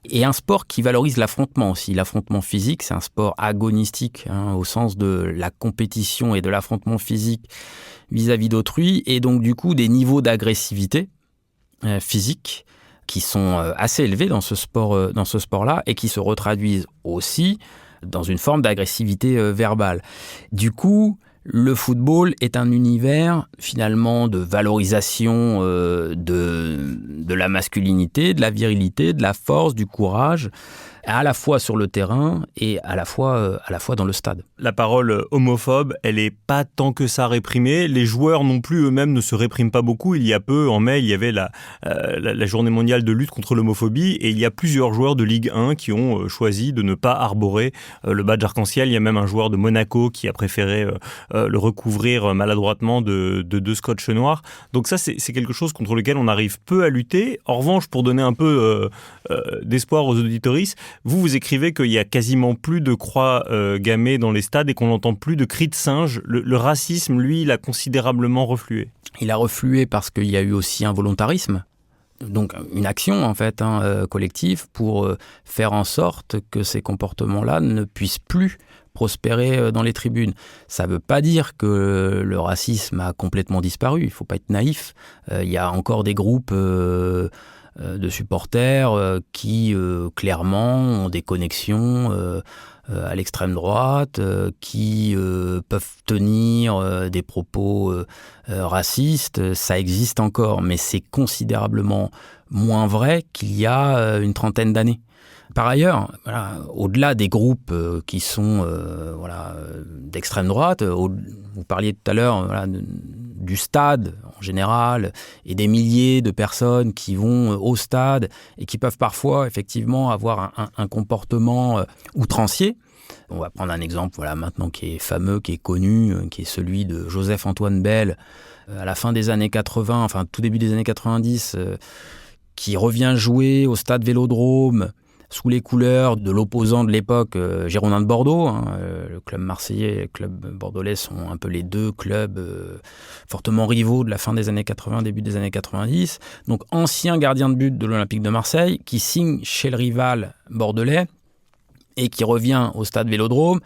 [SPEAKER 3] Et un sport qui valorise l'affrontement aussi. L'affrontement physique, c'est un sport agonistique, au sens de la compétition et de l'affrontement physique vis-à-vis d'autrui. Et donc, du coup, des niveaux d'agressivité physique qui sont assez élevés dans ce sport-là, et qui se retraduisent aussi dans une forme d'agressivité verbale. Du coup, le football est un univers finalement de valorisation de la masculinité, de la virilité, de la force, du courage, à la fois sur le terrain et à la fois dans le stade.
[SPEAKER 2] La parole homophobe, elle n'est pas tant que ça réprimée. Les joueurs non plus eux-mêmes ne se répriment pas beaucoup. Il y a peu, en mai, il y avait la journée mondiale de lutte contre l'homophobie, et il y a plusieurs joueurs de Ligue 1 qui ont choisi de ne pas arborer le badge arc-en-ciel. Il y a même un joueur de Monaco qui a préféré le recouvrir maladroitement de 2 scotch noirs. Donc ça, c'est quelque chose contre lequel on arrive peu à lutter. En revanche, pour donner un peu d'espoir aux auditoristes, vous écrivez qu'il y a quasiment plus de croix gammées dans les stades et qu'on n'entend plus de cris de singe. Le racisme, lui, il a considérablement reflué.
[SPEAKER 3] Il a reflué parce qu'il y a eu aussi un volontarisme, donc une action en fait collective pour faire en sorte que ces comportements-là ne puissent plus prospérer dans les tribunes. Ça ne veut pas dire que le racisme a complètement disparu, il ne faut pas être naïf. Il y a encore des groupes de supporters qui clairement ont des connexions à l'extrême droite, qui peuvent tenir des propos racistes. Ça existe encore, mais c'est considérablement moins vrai qu'il y a une trentaine d'années. Par ailleurs, au-delà des groupes qui sont d'extrême droite, vous parliez tout à l'heure du stade en général et des milliers de personnes qui vont au stade et qui peuvent parfois effectivement avoir un comportement outrancier. On va prendre un exemple maintenant qui est fameux, qui est connu, qui est celui de Joseph-Antoine Bell à la fin des années 80, enfin tout début des années 90, qui revient jouer au stade Vélodrome sous les couleurs de l'opposant de l'époque, Girondins de Bordeaux. Le club marseillais et le club bordelais sont un peu les deux clubs fortement rivaux de la fin des années 80, début des années 90. Donc ancien gardien de but de l'Olympique de Marseille, qui signe chez le rival bordelais et qui revient au stade Vélodrome.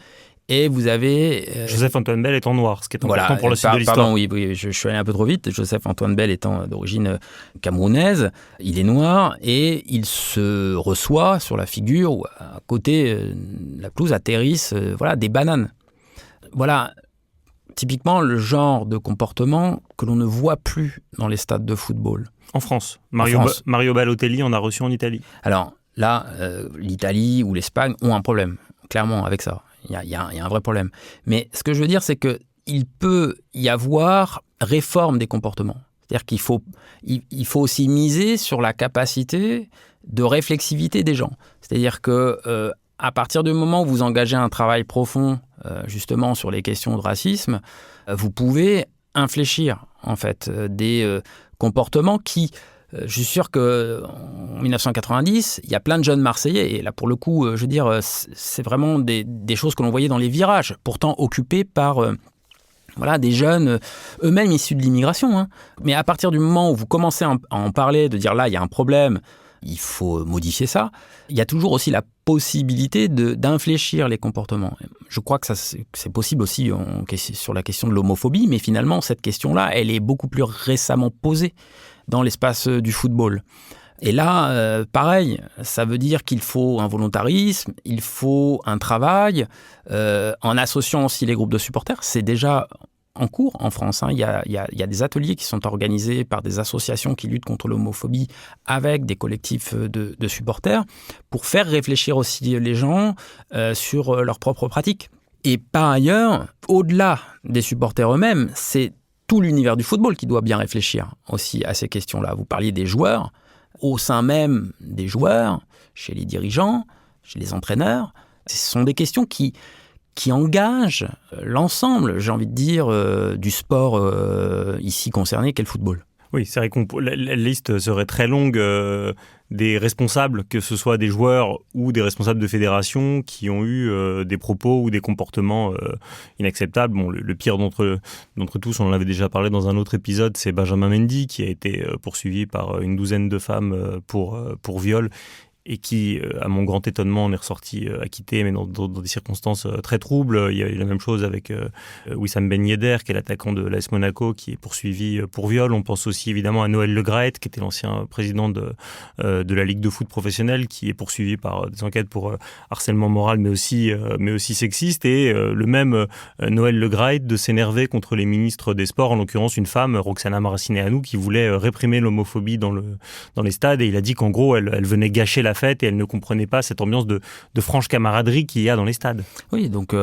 [SPEAKER 3] Et vous avez...
[SPEAKER 2] Joseph-Antoine Bell est en noir, ce qui est important pour le site de l'histoire.
[SPEAKER 3] Pardon, oui, je suis allé un peu trop vite. Joseph-Antoine Bell étant d'origine camerounaise, il est noir et il se reçoit sur la figure où à côté la pelouse atterrissent des bananes. Voilà, typiquement le genre de comportement que l'on ne voit plus dans les stades de football.
[SPEAKER 2] En France. Mario Balotelli en a reçu en Italie.
[SPEAKER 3] Alors là, l'Italie ou l'Espagne ont un problème, clairement, avec ça. Il y a un vrai problème. Mais ce que je veux dire, c'est qu'il peut y avoir réforme des comportements. C'est-à-dire qu'il faut aussi miser sur la capacité de réflexivité des gens. C'est-à-dire que à partir du moment où vous engagez un travail profond, justement, sur les questions de racisme, vous pouvez infléchir, en fait, des comportements qui... Je suis sûr qu'en 1990, il y a plein de jeunes Marseillais, et là pour le coup, je veux dire, c'est vraiment des choses que l'on voyait dans les virages, pourtant occupés par des jeunes eux-mêmes issus de l'immigration. Hein. Mais à partir du moment où vous commencez à en parler, de dire là, il y a un problème, il faut modifier ça, il y a toujours aussi la possibilité d'infléchir les comportements. Je crois que c'est possible aussi sur la question de l'homophobie, mais finalement, cette question-là, elle est beaucoup plus récemment posée dans l'espace du football. Et là, pareil, ça veut dire qu'il faut un volontarisme, il faut un travail, en associant aussi les groupes de supporters. C'est déjà en cours en France. Hein. Il y a des ateliers qui sont organisés par des associations qui luttent contre l'homophobie avec des collectifs de supporters pour faire réfléchir aussi les gens sur leurs propres pratiques. Et par ailleurs, au-delà des supporters eux-mêmes, c'est tout l'univers du football qui doit bien réfléchir aussi à ces questions-là. Vous parliez des joueurs, au sein même des joueurs, chez les dirigeants, chez les entraîneurs. Ce sont des questions qui engagent l'ensemble, j'ai envie de dire, du sport ici concerné, qu'est le football.
[SPEAKER 2] Oui, c'est vrai que la liste serait très longue des responsables, que ce soit des joueurs ou des responsables de fédérations qui ont eu des propos ou des comportements inacceptables. Bon, le pire d'entre tous, on en avait déjà parlé dans un autre épisode, c'est Benjamin Mendy qui a été poursuivi par une douzaine de femmes pour viol et qui, à mon grand étonnement, en est ressorti acquitté, mais dans des circonstances très troubles. Il y a eu la même chose avec Wissam Ben Yedder, qui est l'attaquant de l'AS Monaco, qui est poursuivi pour viol. On pense aussi évidemment à Noël Le Graët, qui était l'ancien président de la Ligue de foot professionnelle, qui est poursuivi par des enquêtes pour harcèlement moral, mais aussi sexiste. Et le même Noël Le Graët de s'énerver contre les ministres des Sports, en l'occurrence une femme, Roxana Maracineanu, qui voulait réprimer l'homophobie dans les stades. Et il a dit qu'en gros, elle venait gâcher la fête et elle ne comprenait pas cette ambiance de franche camaraderie qu'il y a dans les stades.
[SPEAKER 3] Oui, donc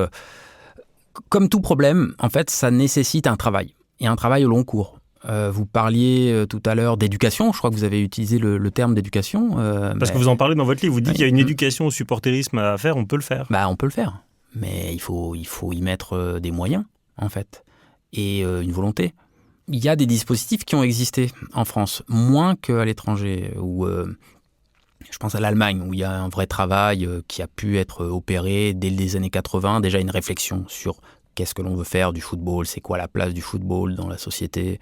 [SPEAKER 3] comme tout problème, en fait, ça nécessite un travail, et un travail au long cours. Vous parliez tout à l'heure d'éducation, je crois que vous avez utilisé le terme d'éducation.
[SPEAKER 2] Parce que vous en parlez dans votre livre, vous dites qu'il y a une éducation au supporterisme à faire, on peut le faire.
[SPEAKER 3] On peut le faire, mais il faut y mettre des moyens, en fait, et une volonté. Il y a des dispositifs qui ont existé en France, moins qu'à l'étranger, où... Je pense à l'Allemagne, où il y a un vrai travail qui a pu être opéré dès les années 80, déjà une réflexion sur qu'est-ce que l'on veut faire du football, c'est quoi la place du football dans la société,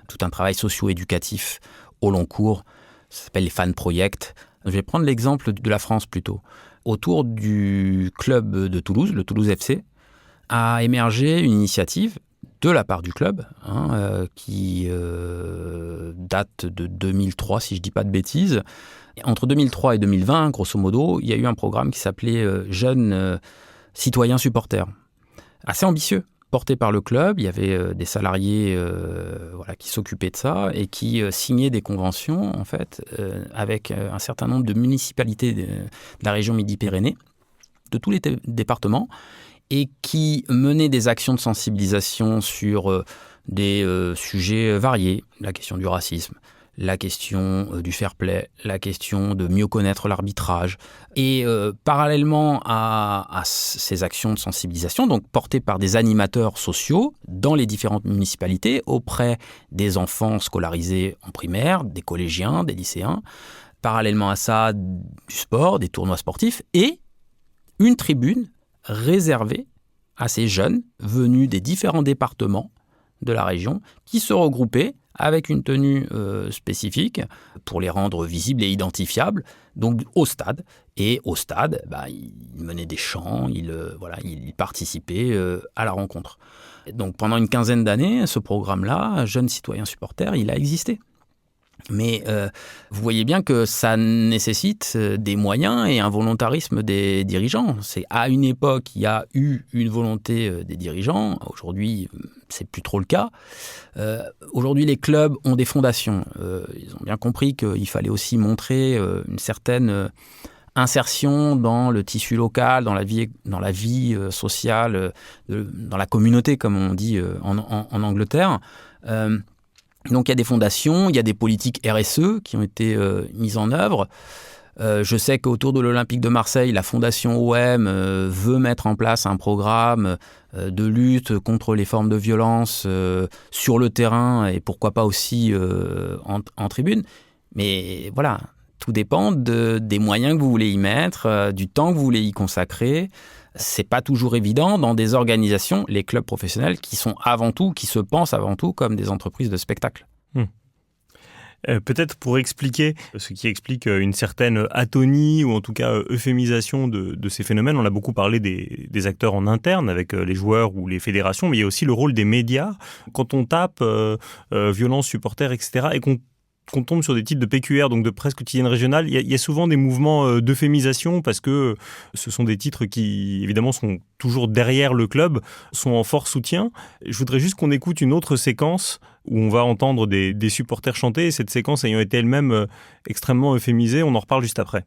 [SPEAKER 3] tout un travail socio-éducatif au long cours, ça s'appelle les fan projects. Je vais prendre l'exemple de la France plutôt. Autour du club de Toulouse, le Toulouse FC, a émergé une initiative de la part du club, qui date de 2003, si je ne dis pas de bêtises. Entre 2003 et 2020, grosso modo, il y a eu un programme qui s'appelait Jeunes citoyens supporters. Assez ambitieux, porté par le club. Il y avait des salariés qui s'occupaient de ça et qui signaient des conventions en fait, avec un certain nombre de municipalités de la région Midi-Pyrénées, de tous les départements, et qui menaient des actions de sensibilisation sur des sujets variés, la question du racisme, la question du fair play, la question de mieux connaître l'arbitrage. Et parallèlement à ces actions de sensibilisation, donc portées par des animateurs sociaux dans les différentes municipalités, auprès des enfants scolarisés en primaire, des collégiens, des lycéens, parallèlement à ça, du sport, des tournois sportifs, et une tribune réservée à ces jeunes venus des différents départements de la région qui se regroupaient avec une tenue spécifique pour les rendre visibles et identifiables, donc au stade. Et au stade, ils menaient des chants, ils participaient à la rencontre. Donc pendant une quinzaine d'années, ce programme-là, Jeunes citoyens supporters, il a existé. Mais vous voyez bien que ça nécessite des moyens et un volontarisme des dirigeants. C'est à une époque, il y a eu une volonté des dirigeants. Aujourd'hui, c'est plus trop le cas. Aujourd'hui, les clubs ont des fondations. Ils ont bien compris qu'il fallait aussi montrer une certaine insertion dans le tissu local, dans la vie sociale, dans la communauté, comme on dit en Angleterre. Donc il y a des fondations, il y a des politiques RSE qui ont été mises en œuvre. Je sais qu'autour de l'Olympique de Marseille, la fondation OM veut mettre en place un programme de lutte contre les formes de violence sur le terrain et pourquoi pas aussi en tribune. Mais voilà, tout dépend des moyens que vous voulez y mettre, du temps que vous voulez y consacrer. C'est pas toujours évident dans des organisations, les clubs professionnels, qui se pensent avant tout comme des entreprises de spectacle.
[SPEAKER 2] Peut-être pour expliquer ce qui explique une certaine atonie ou en tout cas euphémisation de ces phénomènes, on a beaucoup parlé des acteurs en interne avec les joueurs ou les fédérations, mais il y a aussi le rôle des médias. Quand on tape violence, supporters, etc., et qu'on tombe sur des titres de PQR, donc de presse quotidienne régionale, il y a souvent des mouvements d'euphémisation parce que ce sont des titres qui, évidemment, sont toujours derrière le club, sont en fort soutien. Je voudrais juste qu'on écoute une autre séquence où on va entendre des supporters chanter, et cette séquence ayant été elle-même extrêmement euphémisée. On en reparle juste après.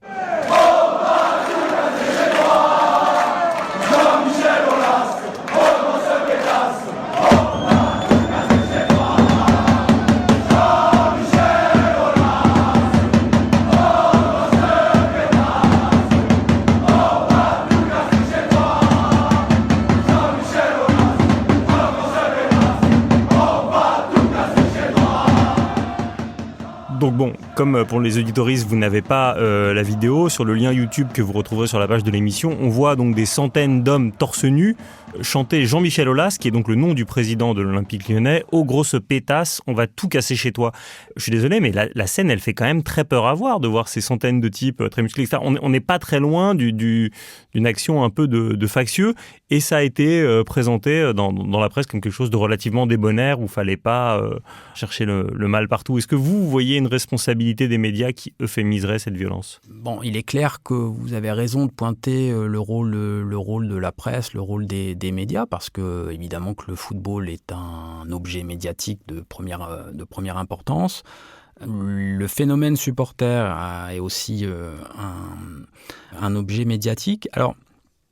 [SPEAKER 2] Donc bon, comme pour les auditoristes, vous n'avez pas la vidéo, sur le lien YouTube que vous retrouverez sur la page de l'émission, on voit donc des centaines d'hommes torse nus chanter Jean-Michel Aulas, qui est donc le nom du président de l'Olympique Lyonnais, « Ô grosse pétasse, on va tout casser chez toi ». Je suis désolé, mais la scène, elle fait quand même très peur à voir, de voir ces centaines de types très musclés, etc. On n'est pas très loin d'une action un peu de factieux, et ça a été présenté dans la presse comme quelque chose de relativement débonnaire, où il ne fallait pas chercher le mal partout. Est-ce que vous voyez une responsabilité des médias qui euphémiserait cette violence ?
[SPEAKER 3] Bon, il est clair que vous avez raison de pointer le rôle de la presse, le rôle des médias, parce que évidemment que le football est un objet médiatique de première importance. Le phénomène supporter est aussi un objet médiatique. Alors,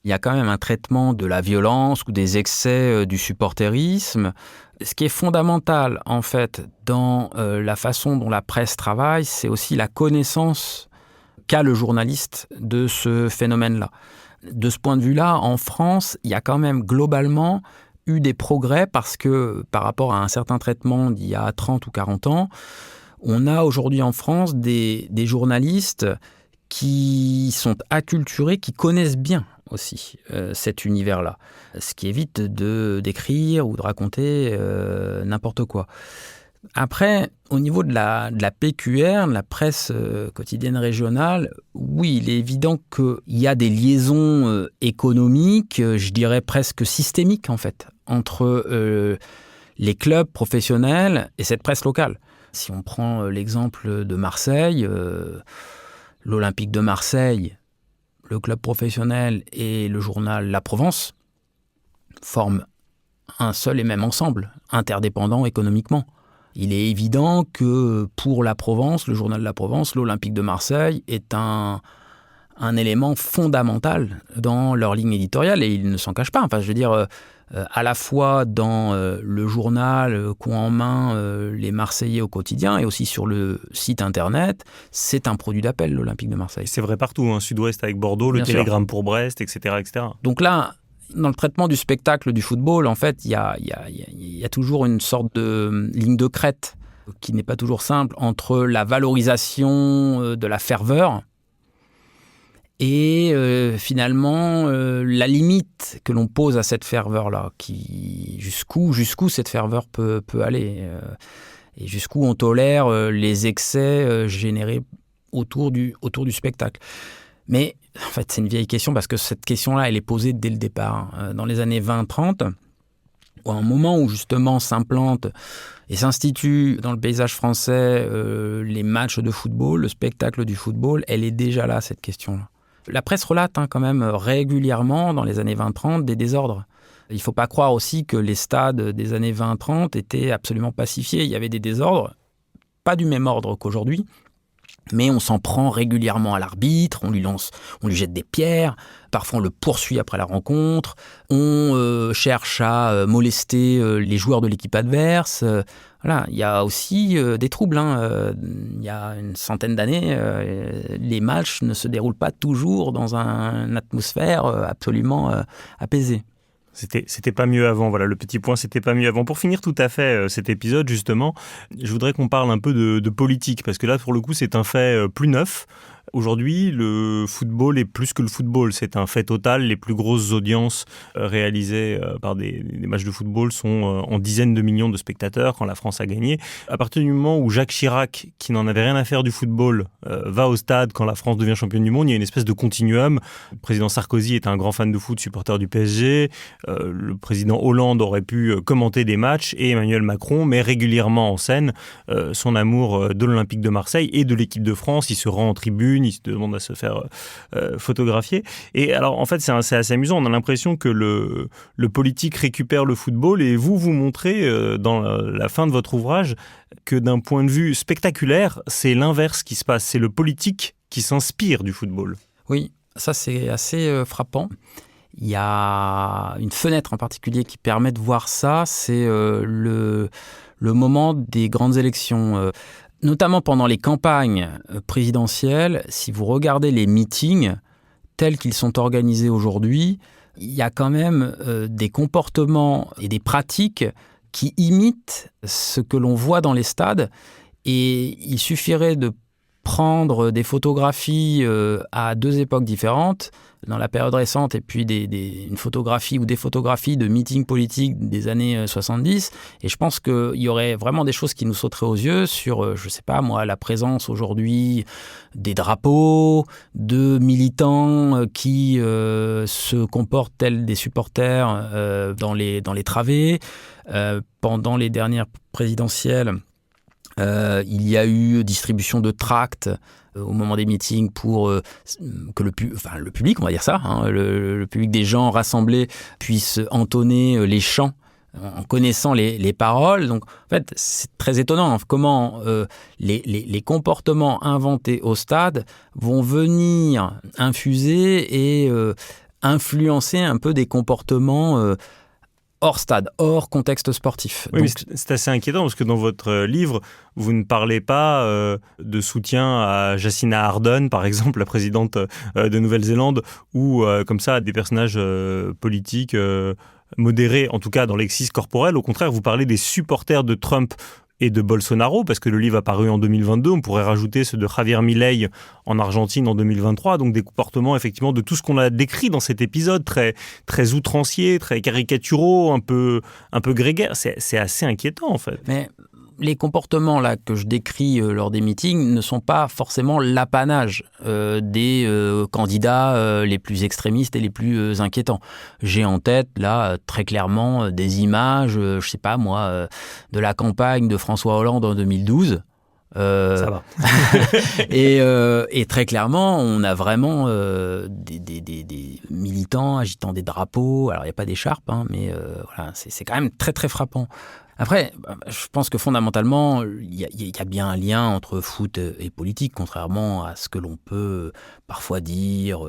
[SPEAKER 3] il y a quand même un traitement de la violence ou des excès du supporterisme. Ce qui est fondamental, en fait, dans la façon dont la presse travaille, c'est aussi la connaissance qu'a le journaliste de ce phénomène-là. De ce point de vue-là, en France, il y a quand même globalement eu des progrès parce que par rapport à un certain traitement d'il y a 30 ou 40 ans, on a aujourd'hui en France des journalistes qui sont acculturés, qui connaissent bien aussi cet univers-là, ce qui évite d'écrire ou de raconter n'importe quoi. Après, au niveau de la PQR, de la presse quotidienne régionale, oui, il est évident qu'il y a des liaisons économiques, je dirais presque systémiques en fait, entre les clubs professionnels et cette presse locale. Si on prend l'exemple de Marseille, l'Olympique de Marseille, le club professionnel et le journal La Provence forment un seul et même ensemble, interdépendant économiquement. Il est évident que pour la Provence, le journal de la Provence, l'Olympique de Marseille est un élément fondamental dans leur ligne éditoriale et ils ne s'en cachent pas. Enfin, je veux dire, à la fois dans le journal qu'ont en main les Marseillais au quotidien et aussi sur le site internet, c'est un produit d'appel, l'Olympique de Marseille.
[SPEAKER 2] C'est vrai partout, hein, Sud-Ouest avec Bordeaux, le
[SPEAKER 3] Bien sûr.
[SPEAKER 2] Télégramme pour Brest, etc., etc.
[SPEAKER 3] Donc là, dans le traitement du spectacle du football, en fait, il y a toujours une sorte de ligne de crête qui n'est pas toujours simple entre la valorisation de la ferveur et finalement la limite que l'on pose à cette ferveur-là, jusqu'où cette ferveur peut aller et jusqu'où on tolère les excès générés autour du spectacle. Mais en fait, c'est une vieille question parce que cette question-là, elle est posée dès le départ. Dans les années 20-30, à un moment où justement s'implantent et s'instituent dans le paysage français les matchs de football, le spectacle du football, elle est déjà là, cette question-là. La presse relate quand même régulièrement, dans les années 20-30, des désordres. Il ne faut pas croire aussi que les stades des années 20-30 étaient absolument pacifiés. Il y avait des désordres, pas du même ordre qu'aujourd'hui, mais on s'en prend régulièrement à l'arbitre, on lui jette des pierres, parfois on le poursuit après la rencontre, on cherche à molester les joueurs de l'équipe adverse. Voilà, il y a aussi des troubles. Il y a une centaine d'années, les matchs ne se déroulent pas toujours dans une atmosphère absolument apaisée.
[SPEAKER 2] C'était pas mieux avant, voilà, le petit point, c'était pas mieux avant. Pour finir tout à fait cet épisode, justement, je voudrais qu'on parle un peu de politique, parce que là, pour le coup, c'est un fait plus neuf. Aujourd'hui, le football est plus que le football, c'est un fait total. Les plus grosses audiences réalisées par des matchs de football sont en dizaines de millions de spectateurs quand la France a gagné. À partir du moment où Jacques Chirac, qui n'en avait rien à faire du football, va au stade quand la France devient championne du monde, il y a une espèce de continuum. Le président Sarkozy est un grand fan de foot, supporter du PSG. Le président Hollande aurait pu commenter des matchs et Emmanuel Macron met régulièrement en scène son amour de l'Olympique de Marseille et de l'équipe de France. Il se rend en tribune, il se demande à se faire photographier. Et alors, en fait, c'est assez amusant. On a l'impression que le politique récupère le football et vous montrez dans la fin de votre ouvrage que d'un point de vue spectaculaire, c'est l'inverse qui se passe. C'est le politique qui s'inspire du football.
[SPEAKER 3] Oui, ça c'est assez frappant. Il y a une fenêtre en particulier qui permet de voir ça, c'est le moment des grandes élections. Notamment pendant les campagnes présidentielles, si vous regardez les meetings tels qu'ils sont organisés aujourd'hui, il y a quand même des comportements et des pratiques qui imitent ce que l'on voit dans les stades. Et il suffirait de prendre des photographies à deux époques différentes, dans la période récente, et puis une photographie ou des photographies de meetings politiques des années 70. Et je pense qu'il y aurait vraiment des choses qui nous sauteraient aux yeux sur, je ne sais pas moi, la présence aujourd'hui des drapeaux, de militants qui se comportent tels des supporters dans les travées. Pendant les dernières présidentielles, il y a eu distribution de tracts au moment des meetings pour que le public, on va dire ça, le public des gens rassemblés puisse entonner les chants en connaissant les paroles. Donc, en fait, c'est très étonnant comment les comportements inventés au stade vont venir infuser et influencer un peu des comportements hors stade, hors contexte sportif.
[SPEAKER 2] Oui,
[SPEAKER 3] donc,
[SPEAKER 2] c'est assez inquiétant parce que dans votre livre, vous ne parlez pas de soutien à Jacinda Ardern, par exemple, la présidente de Nouvelle-Zélande, ou comme ça à des personnages politiques modérés, en tout cas dans l'exercice corporel. Au contraire, vous parlez des supporters de Trump et de Bolsonaro, parce que le livre a paru en 2022, on pourrait rajouter ceux de Javier Milei en Argentine en 2023, donc des comportements effectivement de tout ce qu'on a décrit dans cet épisode, très, très outranciers, très caricaturaux, un peu grégaires. C'est assez inquiétant en fait.
[SPEAKER 3] Mais les comportements là que je décris lors des meetings ne sont pas forcément l'apanage des candidats les plus extrémistes et les plus inquiétants. J'ai en tête là très clairement des images, je sais pas moi, de la campagne de François Hollande en 2012.
[SPEAKER 2] Ça va.
[SPEAKER 3] et très clairement, on a vraiment des militants agitant des drapeaux. Alors, il n'y a pas d'écharpe, mais voilà, c'est quand même très, très frappant. Après, je pense que fondamentalement, il y a bien un lien entre foot et politique, contrairement à ce que l'on peut parfois dire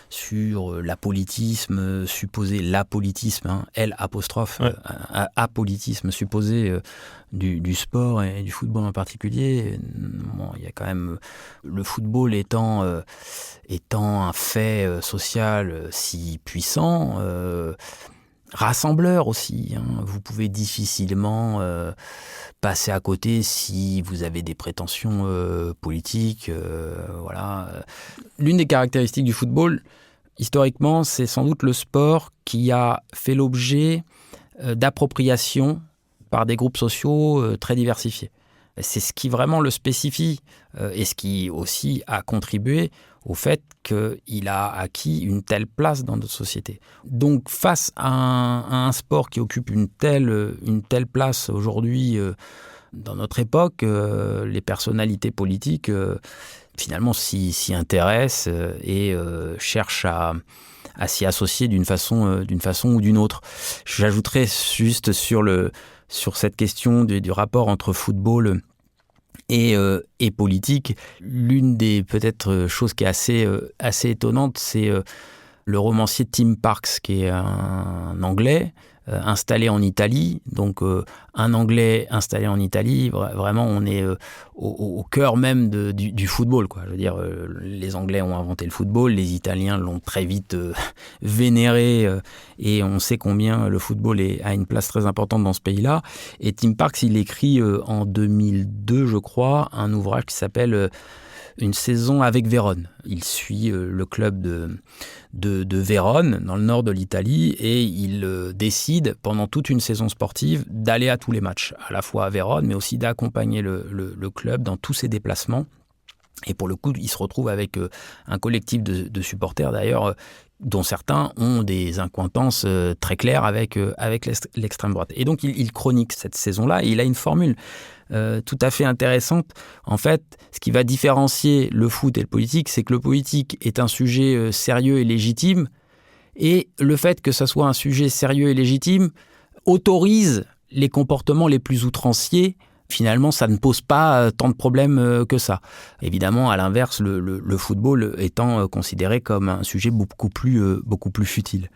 [SPEAKER 3] sur l'apolitisme supposé, l'apolitisme, apolitisme supposé du sport et du football en particulier. Bon, il y a quand même le football étant un fait social si puissant. Rassembleur aussi, vous pouvez difficilement passer à côté si vous avez des prétentions politiques. Voilà. L'une des caractéristiques du football, historiquement, c'est sans doute le sport qui a fait l'objet d'appropriation par des groupes sociaux très diversifiés. C'est ce qui vraiment le spécifie et ce qui aussi a contribué au fait qu'il a acquis une telle place dans notre société. Donc face à un sport qui occupe une telle place aujourd'hui dans notre époque, les personnalités politiques finalement s'y intéressent et cherchent à s'y associer d'une façon ou d'une autre. J'ajouterais juste sur cette question du rapport entre football et politique, l'une des peut-être choses qui est assez étonnante, c'est le romancier Tim Parks, qui est un Anglais installé en Italie. Donc un Anglais installé en Italie, vraiment on est au cœur même du football, quoi. Je veux dire, les Anglais ont inventé le football, les Italiens l'ont très vite vénéré et on sait combien le football a une place très importante dans ce pays-là. Et Tim Parks, il écrit en 2002, je crois, un ouvrage qui s'appelle Une saison avec Vérone. Il suit le club de Vérone, dans le nord de l'Italie, et il décide, pendant toute une saison sportive, d'aller à tous les matchs, à la fois à Vérone, mais aussi d'accompagner le club dans tous ses déplacements. Et pour le coup, il se retrouve avec un collectif de supporters, d'ailleurs, dont certains ont des accointances très claires avec l'extrême droite. Et donc, il chronique cette saison-là, et il a une formule tout à fait intéressante. En fait, ce qui va différencier le foot et le politique, c'est que le politique est un sujet sérieux et légitime, et le fait que ça soit un sujet sérieux et légitime autorise les comportements les plus outranciers. Finalement, ça ne pose pas tant de problèmes que ça. Évidemment, à l'inverse, le football étant considéré comme un sujet beaucoup plus futile.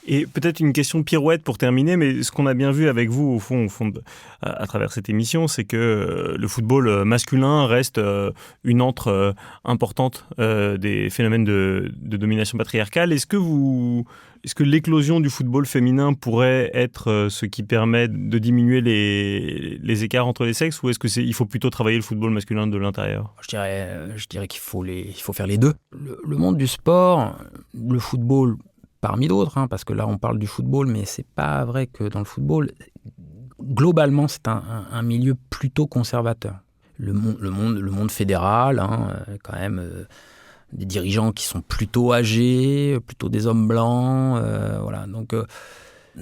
[SPEAKER 2] Et peut-être une question pirouette pour terminer, mais ce qu'on a bien vu avec vous, au fond à travers cette émission, c'est que le football masculin reste une antre importante des phénomènes de domination patriarcale. Est-ce que l'éclosion du football féminin pourrait être ce qui permet de diminuer les écarts entre les sexes, ou est-ce qu'il faut plutôt travailler le football masculin de l'intérieur ?
[SPEAKER 3] Je dirais qu'il faut faire les deux. Le monde du sport, le football, parmi d'autres, parce que là on parle du football, mais c'est pas vrai que dans le football, globalement c'est un milieu plutôt conservateur. Le monde fédéral, quand même des dirigeants qui sont plutôt âgés, plutôt des hommes blancs, voilà. Donc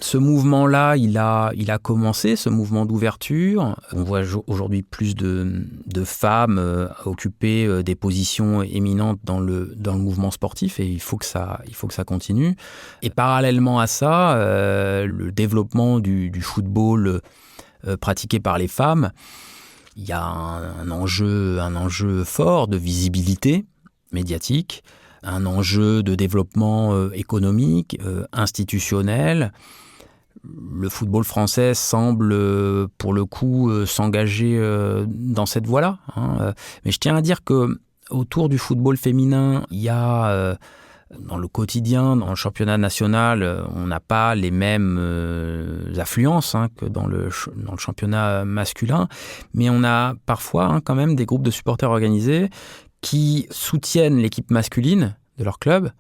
[SPEAKER 3] ce mouvement-là, il a commencé, ce mouvement d'ouverture. On voit aujourd'hui plus de femmes occuper des positions éminentes dans le mouvement sportif, et il faut que ça continue. Et parallèlement à ça, le développement du football pratiqué par les femmes, il y a un enjeu fort de visibilité médiatique, un enjeu de développement économique, institutionnel. Le football français semble, pour le coup, s'engager dans cette voie-là. Mais je tiens à dire que autour du football féminin, il y a dans le quotidien, dans le championnat national, on n'a pas les mêmes affluences que dans le championnat masculin, mais on a parfois quand même des groupes de supporters organisés qui soutiennent l'équipe masculine de leur club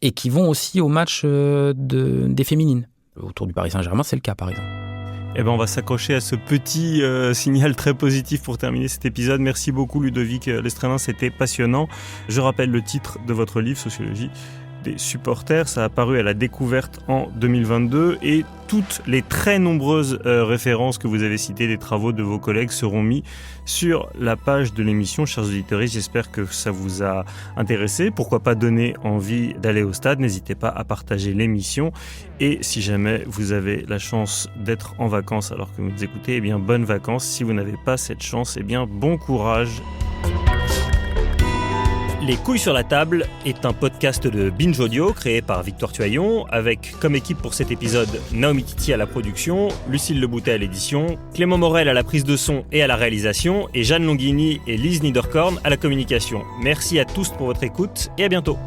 [SPEAKER 3] et qui vont aussi aux matchs des féminines. Autour du Paris Saint-Germain, c'est le cas, par exemple.
[SPEAKER 2] On va s'accrocher à ce petit signal très positif pour terminer cet épisode. Merci beaucoup, Ludovic Lestrénin, c'était passionnant. Je rappelle le titre de votre livre, Sociologie des supporters. Ça a paru à La Découverte en 2022 et toutes les très nombreuses références que vous avez citées des travaux de vos collègues seront mis sur la page de l'émission. Chers auditeurs, j'espère que ça vous a intéressé. Pourquoi pas donner envie d'aller au stade? N'hésitez pas à partager l'émission. Et si jamais vous avez la chance d'être en vacances alors que vous nous écoutez, eh bien bonnes vacances. Si vous n'avez pas cette chance, eh bien bon courage. Les couilles sur la table est un podcast de Binge Audio créé par Victoire Tuaillon avec comme équipe pour cet épisode Naomi Titi à la production, Lucille Leboutet à l'édition, Clément Morel à la prise de son et à la réalisation et Jeanne Longhini et Lise Niederkorn à la communication. Merci à tous pour votre écoute et à bientôt.